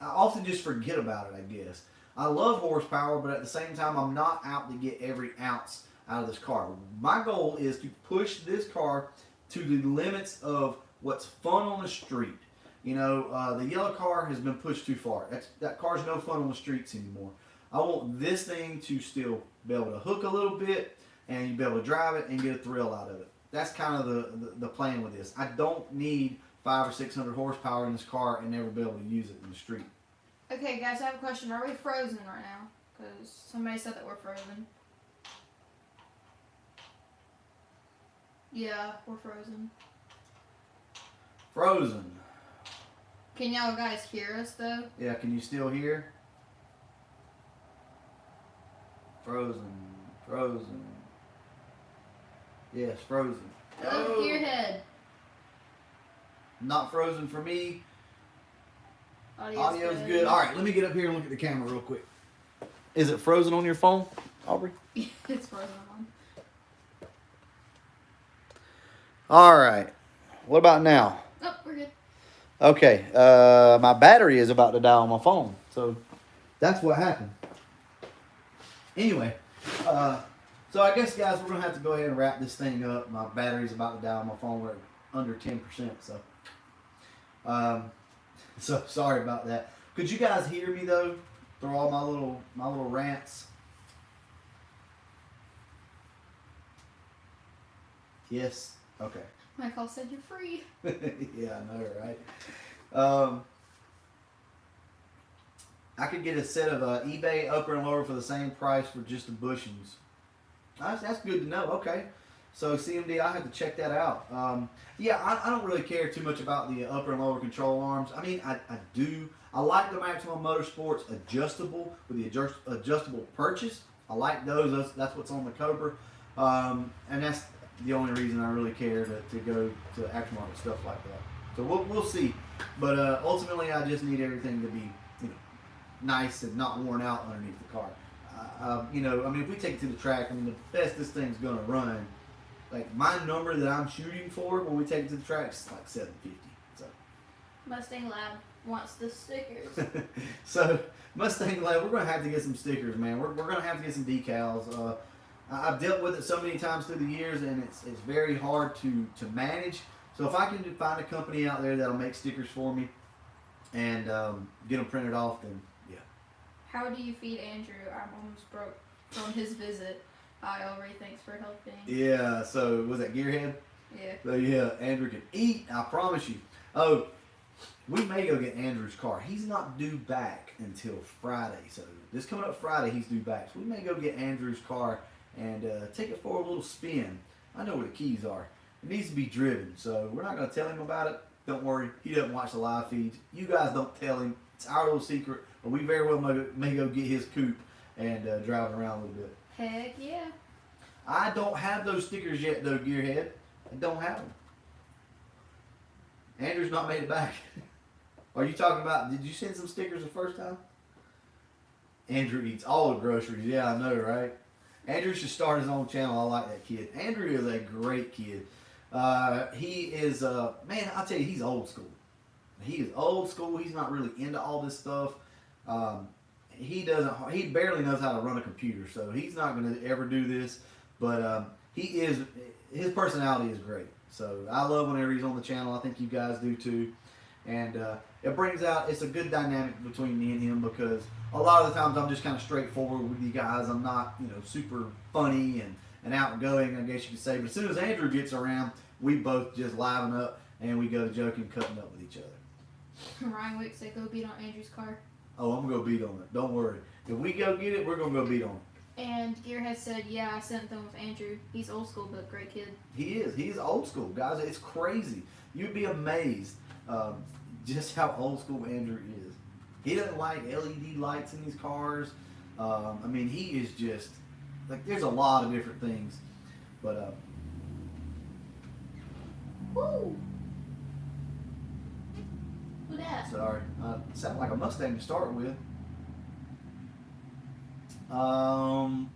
A: often just forget about it, I guess. I love horsepower, but at the same time, I'm not out to get every ounce out of this car. My goal is to push this car to the limits of what's fun on the street. The yellow car has been pushed too far. That car's no fun on the streets anymore. I want this thing to still be able to hook a little bit, and you be able to drive it and get a thrill out of it. That's kind of the plan with this. I don't need 500 or 600 horsepower in this car and never be able to use it in the street.
B: Okay, guys, I have a question. Are we frozen right now? Because somebody said that we're frozen. Yeah, we're frozen.
A: Frozen.
B: Can y'all guys hear us, though?
A: Yeah, can you still hear? Frozen. Yes, frozen.
B: Oh, Gearhead.
A: Not frozen for me.
B: Audio's
A: good. All right, let me get up here and look at the camera real quick. Is it frozen on your phone, Aubrey?
B: It's frozen on.
A: All right. What about now?
B: Oh, we're good.
A: Okay. My battery is about to die on my phone, so that's what happened. Anyway, so I guess, guys, we're gonna have to go ahead and wrap this thing up. My battery's about to die on my phone. We're at under 10%, so. So sorry about that. Could you guys hear me though through all my little rants? Yes. Okay.
B: My call said you're free.
A: Yeah, I know, right? I could get a set of eBay upper and lower for the same price for just the bushings. That's good to know. Okay. So CMD, I have to check that out. Yeah, I don't really care too much about the upper and lower control arms. I mean, I do. I like the Maximum Motorsports adjustable with the adjustable purchase. I like those. That's what's on the Cobra. And that's the only reason I really care to go to aftermarket stuff like that. So we'll see. But ultimately, I just need everything to be, you know, nice and not worn out underneath the car. You know, I mean, if we take it to the track, I mean, the best this thing's gonna run, like my number that I'm shooting for when we take it to the track is like 750. So
B: Mustang Lab wants the stickers.
A: so Mustang Lab, we're gonna have to get some stickers, man. We're gonna have to get some decals. I've dealt with it so many times through the years, and it's very hard to manage. So if I can find a company out there that'll make stickers for me and get them printed off, then yeah.
B: How do you feed Andrew? I'm almost broke from his visit. Hi, Aubrey. Thanks for helping.
A: Yeah. So was that Gearhead?
B: Yeah.
A: So yeah, Andrew can eat. I promise you. Oh, we may go get Andrew's car. He's not due back until Friday. So this coming up Friday, he's due back. So we may go get Andrew's car and take it for a little spin. I know where the keys are. It needs to be driven, so we're not going to tell him about it. Don't worry, he doesn't watch the live feeds. You guys don't tell him. It's our little secret, but we very well may go get his coupe and drive around a little bit.
B: Heck yeah.
A: I don't have those stickers yet, though, Gearhead. I don't have them. Andrew's not made it back. Are you talking about, did you send some stickers the first time? Andrew eats all the groceries. Yeah, I know, right? Andrew should start his own channel. I like that kid. Andrew is a great kid. He is, man, I'll tell you, he's old school. He is old school. He's not really into all this stuff. He barely knows how to run a computer, so he's not going to ever do this. But his personality is great. So I love whenever he's on the channel. I think you guys do too. And it's a good dynamic between me and him, because a lot of the times I'm just kind of straightforward with you guys. I'm not, you know, super funny and outgoing, I guess you could say. But as soon as Andrew gets around, we both just liven up and we go joking, cutting up with each other.
B: Ryan Wick said go beat on Andrew's car.
A: Oh, I'm going to go beat on it. Don't worry. If we go get it, we're going to go beat on it.
B: And Gearhead said, yeah, I sent them with Andrew. He's old school, but great kid.
A: He is. He's old school, guys. It's crazy. You'd be amazed just how old school Andrew is. He doesn't like LED lights in his cars. I mean, he is just, like, there's a lot of different things. But,
B: Woo! Who that?
A: sorry. Sound like a Mustang to start with. Am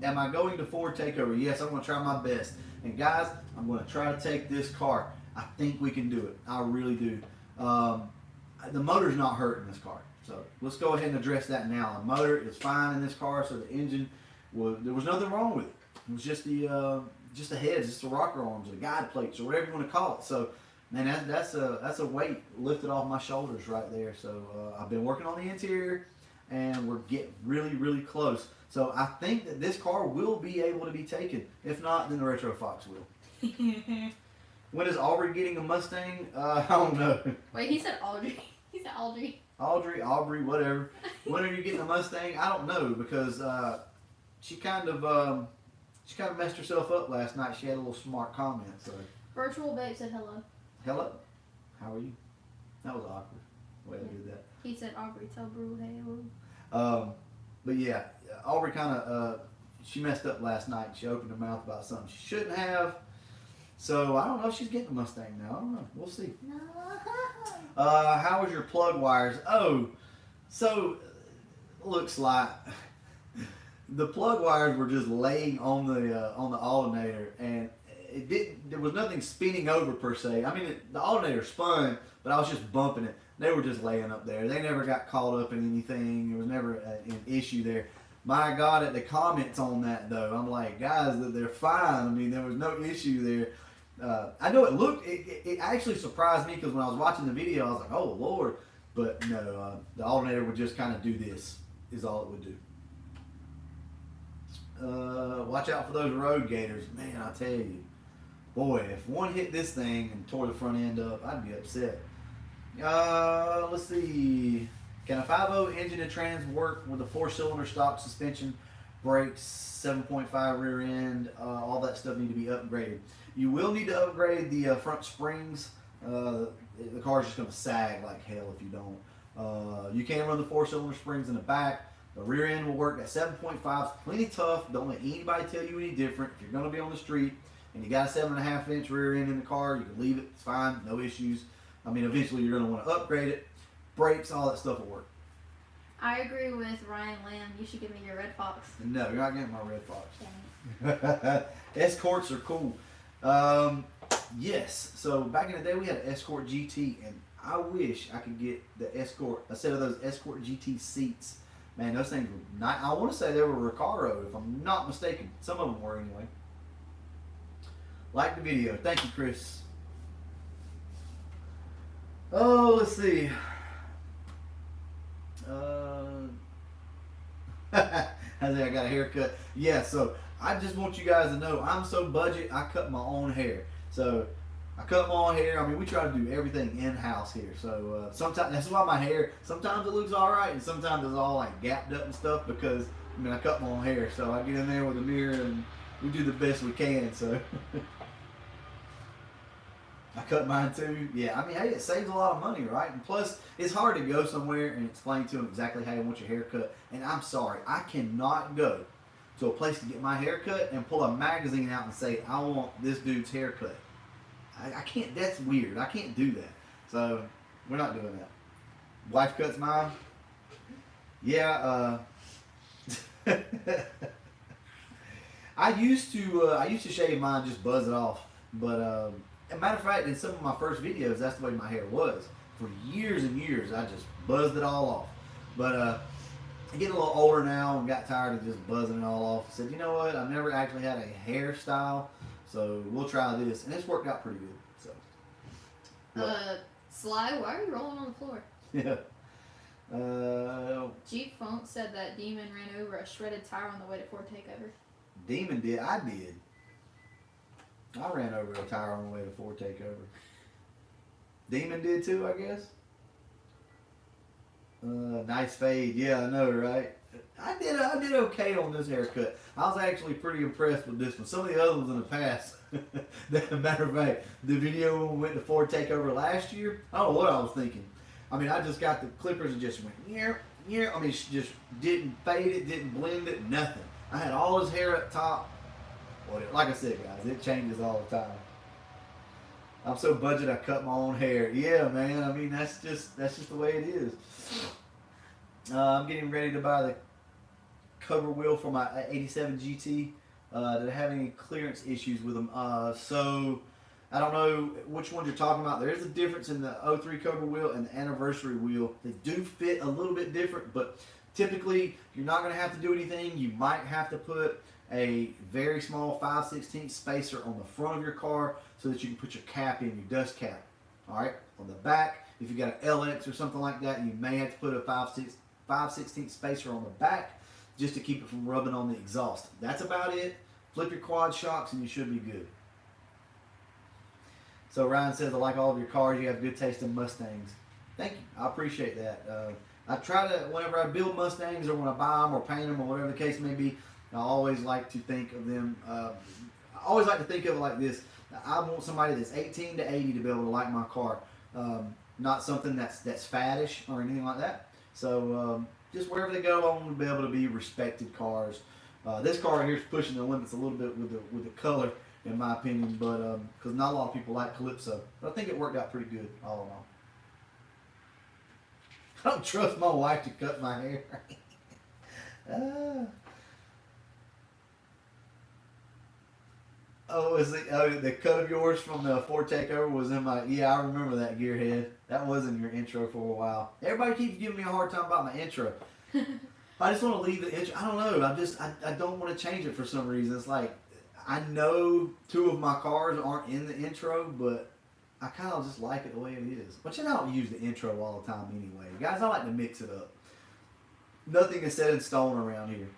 A: I going to Ford Takeover? Yes, I'm going to try my best. And guys, I'm going to try to take this car. I think we can do it. I really do. The motor's not hurting this car. So let's go ahead and address that now. The motor is fine in this car, so the engine, there was nothing wrong with it. It was just the heads, just the rocker arms, the guide plates, or whatever you want to call it. So, man, that's a weight lifted off my shoulders right there. So I've been working on the interior, and we're getting really, really close. So I think that this car will be able to be taken. If not, then the Retro Fox will. When is Aubrey getting a Mustang? I don't know.
B: Wait, he said Audrey. He said Audrey.
A: Aubrey, whatever. When are you getting a Mustang? I don't know, because she kind of messed herself up last night. She had a little smart comment. So.
B: Virtual Babe said hello.
A: Hello. How are you? That was awkward. The way I did that.
B: He said Aubrey, tell Brew hey.
A: But yeah, Aubrey kind of she messed up last night. She opened her mouth about something she shouldn't have. So I don't know if she's getting a Mustang now. I don't know. We'll see.
B: No.
A: How was your plug wires? Oh, so looks like the plug wires were just laying on the alternator, and there was nothing spinning over per se. I mean, the alternator spun, but I was just bumping it. They were just laying up there. They never got caught up in anything. There was never an issue there. My God, at the comments on that though, I'm like, guys, they're fine. I mean, there was no issue there. I know it actually surprised me, because when I was watching the video, I was like, oh Lord. But no, the alternator would just kind of do this, is all it would do. Watch out for those road gators. Man, I tell you. Boy, if one hit this thing and tore the front end up, I'd be upset. Let's see. Can a 5.0 engine and trans work with a 4-cylinder stock suspension, brakes, 7.5 rear end? All that stuff need to be upgraded. You will need to upgrade the front springs. The car's just going to sag like hell if you don't. You can run the 4-cylinder springs in the back. The rear end will work. That 7.5 is plenty tough. Don't let anybody tell you any different. If you're going to be on the street and you got a 7.5-inch rear end in the car, you can leave it. It's fine. No issues. I mean, eventually you're going to want to upgrade it. Brakes, all that stuff will work.
B: I agree with Ryan Lamb. You should give me your Red Fox.
A: No, you're not getting my Red Fox.
B: Dang it.
A: Escorts are cool. Yes. So back in the day, we had an Escort GT, and I wish I could get the Escort, a set of those Escort GT seats. Man, those things were not. I want to say they were Recaro, if I'm not mistaken. Some of them were anyway. Like the video. Thank you, Chris. Oh, let's see. I got a haircut. Yeah, so I just want you guys to know I'm so budget, I cut my own hair. So I cut my own hair. I mean, we try to do everything in-house here. So sometimes, that's why my hair, sometimes it looks all right, and sometimes it's all like gapped up and stuff because, I mean, I cut my own hair. So I get in there with a mirror and we do the best we can, so. I cut mine too. Yeah, I mean, hey, it saves a lot of money, right? And plus, it's hard to go somewhere and explain to them exactly how you want your hair cut. And I'm sorry, I cannot go to a place to get my hair cut and pull a magazine out and say, I want this dude's haircut. I can't, that's weird. I can't do that. So, we're not doing that. Wife cuts mine. Yeah, I used to shave mine, just buzz it off. But, as a matter of fact, in some of my first videos, that's the way my hair was. For years and years, I just buzzed it all off. But I get a little older now and got tired of just buzzing it all off. I said, you know what? I've never actually had a hairstyle, so we'll try this. And it's worked out pretty good. So.
B: Sly, why are you rolling on the floor?
A: Yeah.
B: Jeep Funk said that Demon ran over a shredded tire on the way to Ford Takeover.
A: Demon did. I did. I ran over a tire on the way to Ford Takeover. Demon did too, I guess. Nice fade. Yeah, I know, right? I did okay on this haircut. I was actually pretty impressed with this one. Some of the other ones in the past. Matter of fact, the video when we went to Ford Takeover last year, I don't know what I was thinking. I mean, I just got the clippers and just went, yeah. I mean, she just didn't fade it, didn't blend it, nothing. I had all his hair up top. Like I said, guys, it changes all the time. I'm so budget, I cut my own hair. Yeah, man. I mean, that's just the way it is. I'm getting ready to buy the cover wheel for my 87 GT. They're having clearance issues with them. So I don't know which ones you're talking about. There is a difference in the 03 cover wheel and the anniversary wheel. They do fit a little bit different, but typically you're not going to have to do anything. You might have to put a very small 5/16 spacer on the front of your car so that you can put your cap in, your dust cap. All right, on the back, if you got an LX or something like that, you may have to put a 5/16 spacer on the back just to keep it from rubbing on the exhaust. That's about it. Flip your quad shocks and you should be good. So Ryan says, I like all of your cars. You have good taste in Mustangs. Thank you. I appreciate that. I try to, whenever I build Mustangs or when I buy them or paint them or whatever the case may be, I always like to think of them, I always like to think of it like this. I want somebody that's 18 to 80 to be able to like my car. Not something that's faddish or anything like that. So just wherever they go, I want to be able to be respected cars. This car here is pushing the limits a little bit with the color, in my opinion, but because not a lot of people like Calypso. But I think it worked out pretty good, all in all. I don't trust my wife to cut my hair. The cut of yours from the Ford Takeover was in my, yeah, I remember that, Gearhead. That was in your intro for a while. Everybody keeps giving me a hard time about my intro. I just want to leave the intro. I don't know. I don't want to change it for some reason. It's like, I know 2 of my cars aren't in the intro, but I kind of just like it the way it is. But you know, I don't use the intro all the time anyway. Guys, I like to mix it up. Nothing is set in stone around here.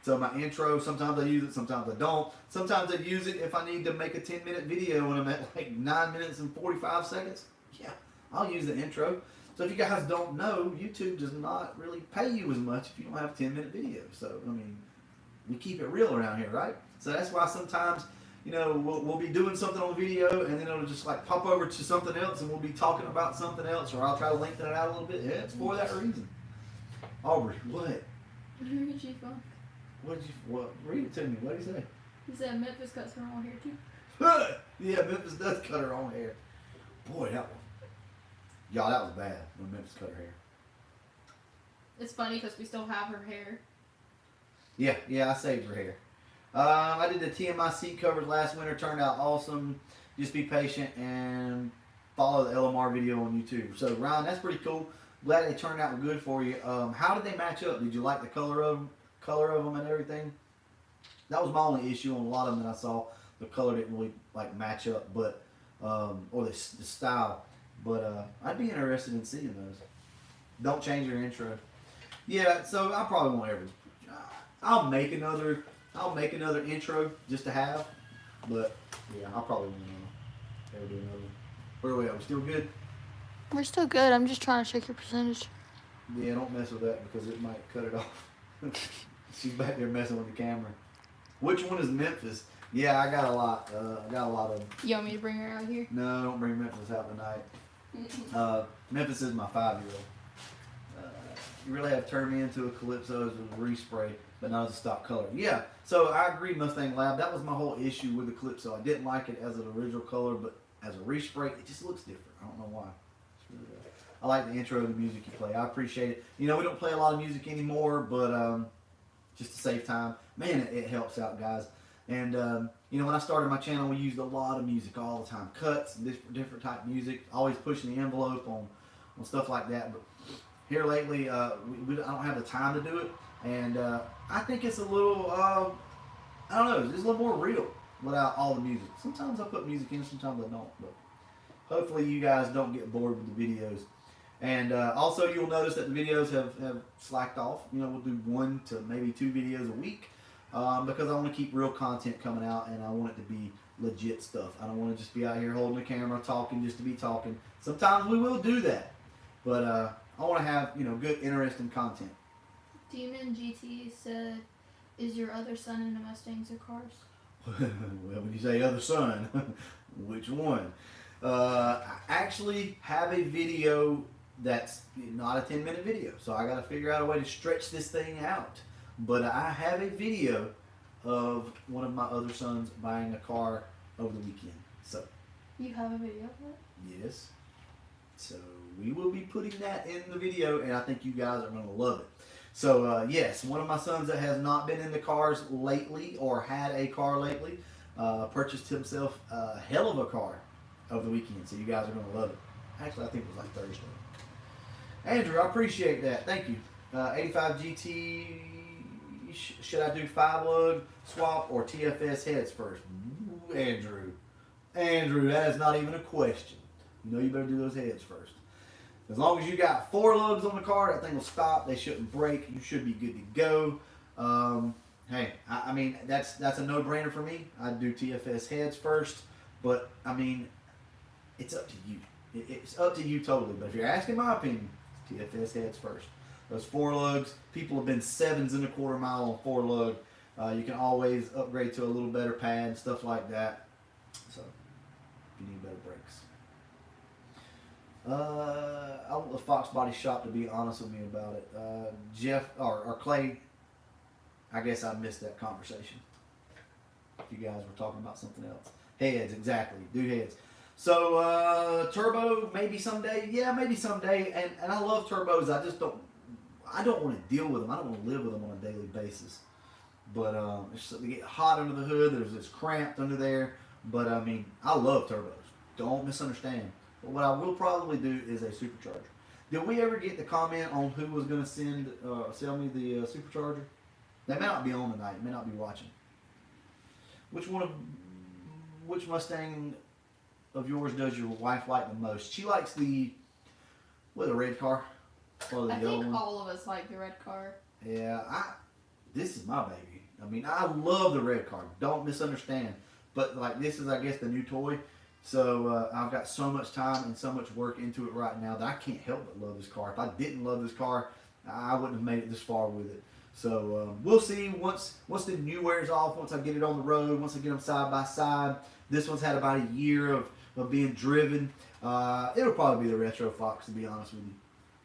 A: So my intro, sometimes I use it, sometimes I don't. Sometimes I use it if I need to make a 10-minute video and I'm at like 9 minutes and 45 seconds. Yeah, I'll use the intro. So if you guys don't know, YouTube does not really pay you as much if you don't have a 10-minute video. So, I mean, we keep it real around here, right? So that's why sometimes, you know, we'll be doing something on video and then it'll just like pop over to something else and we'll be talking about something else, or I'll try to lengthen it out a little bit. Yeah, it's for that reason. Aubrey, what? What? Read it to me. What did he say?
B: He said Memphis cuts her own hair too.
A: Yeah, Memphis does cut her own hair. Boy, that was bad when Memphis cut her hair.
B: It's funny because we still have her hair.
A: Yeah, I saved her hair. I did the TMIC covers last winter. Turned out awesome. Just be patient and follow the LMR video on YouTube. So, Ryan, that's pretty cool. Glad they turned out good for you. How did they match up? Did you like the color of them and everything? That was my only issue on a lot of them that I saw. The color didn't really like match up, but or the style. But I'd be interested in seeing those. Don't change your intro. Yeah, so I probably won't ever. I'll make another intro just to have, but yeah, I'll probably won't ever do another one. Where are we at? We still good?
C: We're still good. I'm just trying to check your percentage.
A: Yeah, don't mess with that because it might cut it off. She's back there messing with the camera. Which one is Memphis? Yeah, I got a lot. I got a lot of them.
B: You want me to bring her out here?
A: No, don't bring Memphis out tonight. Memphis is my 5-year-old. You really have turned me into a Calypso as a respray, but not as a stock color. Yeah, so I agree, Mustang Lab. That was my whole issue with the Calypso. I didn't like it as an original color, but as a respray, it just looks different. I don't know why. It's really bad. I like the intro of the music you play. I appreciate it. You know, we don't play a lot of music anymore, but just to save time. Man, it helps out, guys. And, you know, when I started my channel, we used a lot of music all the time. Cuts, different type of music. Always pushing the envelope on stuff like that. But here lately, I don't have the time to do it. And I think it's a little, I don't know, it's a little more real without all the music. Sometimes I put music in, sometimes I don't. But hopefully you guys don't get bored with the videos. And also you'll notice that the videos have slacked off. You know, we'll do 1 to maybe 2 videos a week because I want to keep real content coming out and I want it to be legit stuff. I don't want to just be out here holding the camera talking just to be talking. Sometimes we will do that. But I want to have, you know, good, interesting content.
B: Demon GT said, "Is your other son into Mustangs or cars?"
A: Well, when you say other son, which one? I actually have a video that's not a 10-minute video, so I got to figure out a way to stretch this thing out. But I have a video of one of my other sons buying a car over the weekend. So
B: You have a video of it?
A: yes, so we will be putting that in the video, and I think you guys are going to love it. So yes, one of my sons that has not been in the cars lately or had a car lately purchased himself a hell of a car over the weekend. So you guys are going to love it. Actually, I think it was like Thursday. Andrew, I appreciate that. Thank you. 85 GT, should I do 5-lug swap or TFS heads first? Ooh, Andrew, that is not even a question. You know you better do those heads first. As long as you got 4 lugs on the car, that thing will stop. They shouldn't break. You should be good to go. Hey, I mean, that's a no-brainer for me. I'd do TFS heads first, but I mean, it's up to you. It's up to you totally. But if you're asking my opinion, TFS heads first. Those 4 lugs, people have been 7s in a quarter mile on 4 lug. You can always upgrade to a little better pad, stuff like that. So, if you need better brakes. I want the Fox Body Shop to be honest with me about it. Jeff or Clay, I guess I missed that conversation. If you guys were talking about something else. Heads, exactly. Do heads. So turbo, maybe someday. Yeah, maybe someday. And I love turbos. I don't want to deal with them. I don't want to live with them on a daily basis. But they get hot under the hood. There's this cramped under there. But I mean, I love turbos. Don't misunderstand. But what I will probably do is a supercharger. Did we ever get the comment on who was going to sell me the supercharger? They may not be on tonight. May not be watching. Which Mustang of yours does your wife like the most? She likes the red car or the
B: I
A: yellow
B: think
A: one.
B: all of us like the red car.
A: Yeah, this is my baby. I mean, I love the red car. Don't misunderstand. But like this is, I guess, the new toy. So I've got so much time and so much work into it right now that I can't help but love this car. If I didn't love this car, I wouldn't have made it this far with it. So we'll see once the new wears off, once I get it on the road, once I get them side by side. This one's had about a year of being driven. It'll probably be the Retro Fox, to be honest with you.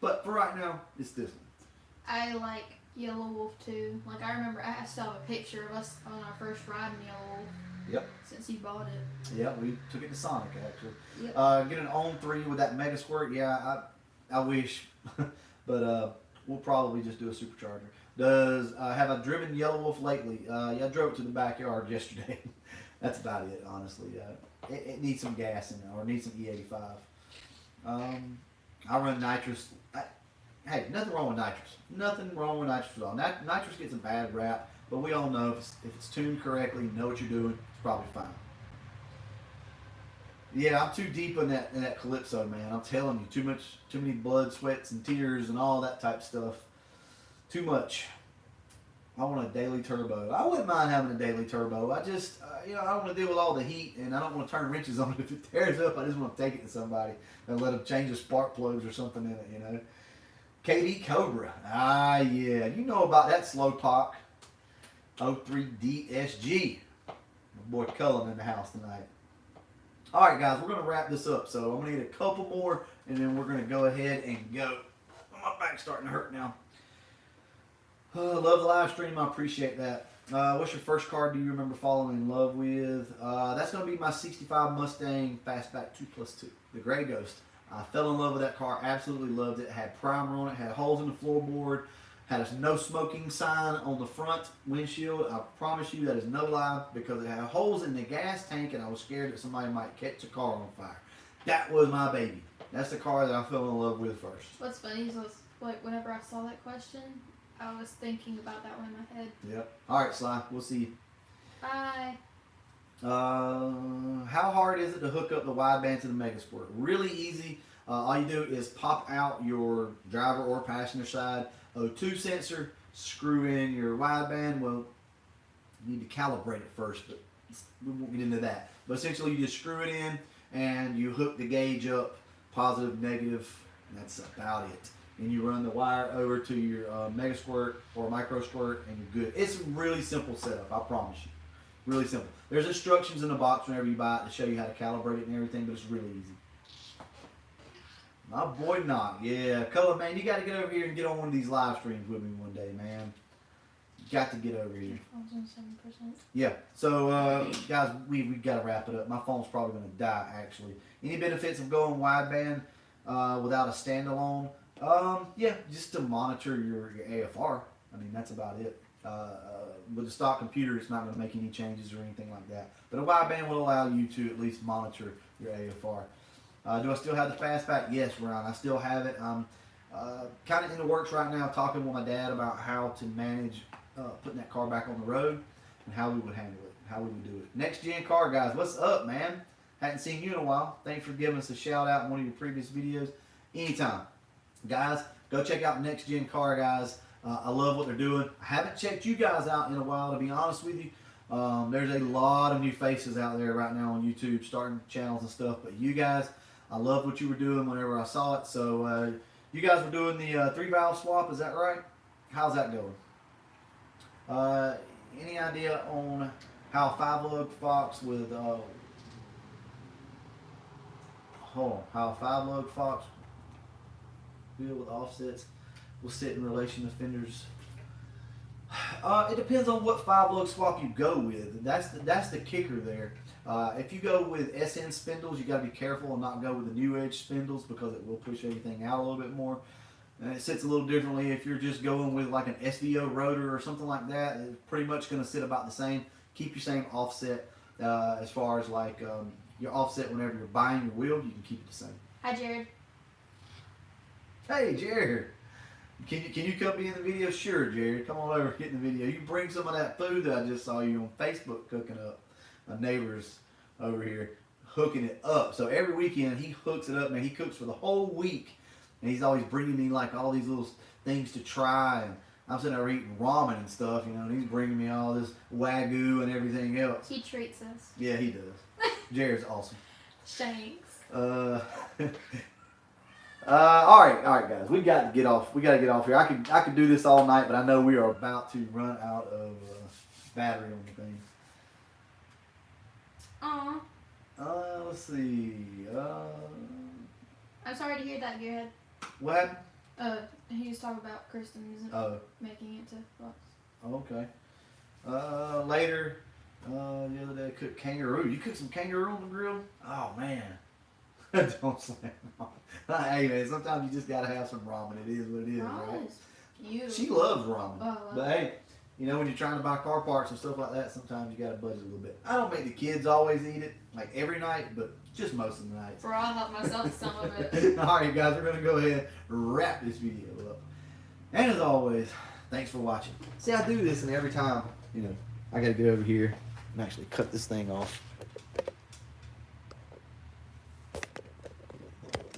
A: But for right now, it's this one.
B: I like Yellow Wolf too. Like I remember, I still have a picture of us on our first ride in Yellow Wolf.
A: Yep.
B: Since you bought it.
A: Yeah, we took it to Sonic actually.
B: Yep.
A: Get an On 3 with that Megasquirt. Yeah, I wish, but we'll probably just do a supercharger. Have I driven Yellow Wolf lately? Yeah, I drove it to the backyard yesterday. That's about it, honestly. It needs some gas in it, or it needs some E85. I run nitrous. Hey, nothing wrong with nitrous. Nothing wrong with nitrous at all. Nitrous gets a bad rap, but we all know if it's tuned correctly, you know what you're doing, it's probably fine. Yeah, I'm too deep in that Calypso, man. I'm telling you, too many blood, sweats, and tears, and all that type of stuff. Too much. I want a daily turbo. I wouldn't mind having a daily turbo. I just, I don't want to deal with all the heat, and I don't want to turn wrenches on it. If it tears up, I just want to take it to somebody and let them change the spark plugs or something in it, KD Cobra. Ah, yeah. You know about that Slowpoke. 03DSG. My boy Cullen in the house tonight. All right, guys, we're going to wrap this up. So I'm going to need a couple more, and then we're going to go ahead and go. My back's starting to hurt now. Love the live stream. I appreciate that. What's your first car do you remember falling in love with? That's going to be my 65 Mustang Fastback 2+2, the Gray Ghost. I fell in love with that car. Absolutely loved it. It had primer on it. Had holes in the floorboard. Had a no smoking sign on the front windshield. I promise you that is no lie, because it had holes in the gas tank, and I was scared that somebody might catch the car on fire. That was my baby. That's the car that I fell in love with first.
B: What's funny is like whenever I saw that question, I was thinking about that one in my head.
A: Yep. All right, Sly. We'll see you.
B: Bye.
A: How hard is it to hook up the wideband to the Megasquirt? Really easy. All you do is pop out your driver or passenger side O2 sensor, screw in your wideband. Well, you need to calibrate it first, but we won't get into that. But essentially, you just screw it in and you hook the gauge up, positive, negative, and that's about it. And you run the wire over to your Megasquirt or Microsquirt, and you're good. It's a really simple setup, I promise you. Really simple. There's instructions in the box whenever you buy it to show you how to calibrate it and everything, but it's really easy. My boy Knock, yeah. Color, man, you got to get over here and get on one of these live streams with me one day, man. You got to get over here.
B: Phone's on 7%.
A: Yeah, so guys, we got to wrap it up. My phone's probably going to die, actually. Any benefits of going wideband without a standalone? Yeah, just to monitor your AFR. I mean, that's about it. With the stock computer, it's not going to make any changes or anything like that. But a wideband will allow you to at least monitor your AFR. Do I still have the Fastback? Yes, Ron, I still have it. I'm kind of in the works right now, talking with my dad about how to manage putting that car back on the road and how we would handle it, how we would do it. Next Gen Car Guys, what's up, man? Hadn't seen you in a while. Thanks for giving us a shout out in one of your previous videos. Anytime. Guys, go check out Next Gen Car Guys. I love what they're doing. I haven't checked you guys out in a while, to be honest with you. There's a lot of new faces out there right now on YouTube, starting channels and stuff. But you guys, I love what you were doing whenever I saw it. So you guys were doing the 3-valve swap, is that right? How's that going? Any idea on how 5-lug Fox with how a 5-lug Fox wheel with offsets will sit in relation to fenders? It depends on what 5-lug swap you go with. That's the kicker there. If you go with SN spindles, you got to be careful and not go with the new edge spindles, because it will push everything out a little bit more. And it sits a little differently if you're just going with like an SVO rotor or something like that. It's pretty much going to sit about the same. Keep your same offset as far as like your offset whenever you're buying your wheel. You can keep it the same.
B: Hi, Jared.
A: Hey, Jared. Can you come be in the video? Sure, Jared. Come on over, get in the video. You bring some of that food that I just saw you on Facebook cooking up. My neighbor's over here hooking it up. So every weekend he hooks it up, man. He cooks for the whole week. And he's always bringing me like all these little things to try. And I'm sitting there eating ramen and stuff, you know, and he's bringing me all this Wagyu and everything else.
B: He treats us.
A: Yeah, he does. Jared's awesome.
B: Thanks.
A: All right, guys. We got to get off. We got to get off here. I could do this all night, but I know we are about to run out of battery on the thing.
B: Aw.
A: Let's see.
B: I'm sorry to hear that, Gearhead.
A: What happened?
B: He was talking about Kristen isn't making it to Fox.
A: Okay. Later, the other day I cooked kangaroo. You cooked some kangaroo on the grill? Oh man. Don't slam on. Hey man, sometimes you just gotta have some ramen. It is what it is,
B: Ramen
A: right?
B: is cute.
A: She loves ramen.
B: Oh, I love
A: But hey, you know, when you're trying to buy car parts and stuff like that, sometimes you gotta budget a little bit. I don't make the kids always eat it, like every night, but just most of the nights.
B: Bro, I'll help myself some of it.
A: Alright guys, we're gonna go ahead and wrap this video up. And as always, thanks for watching. See, I do this and every time, you know, I gotta get over here and actually cut this thing off.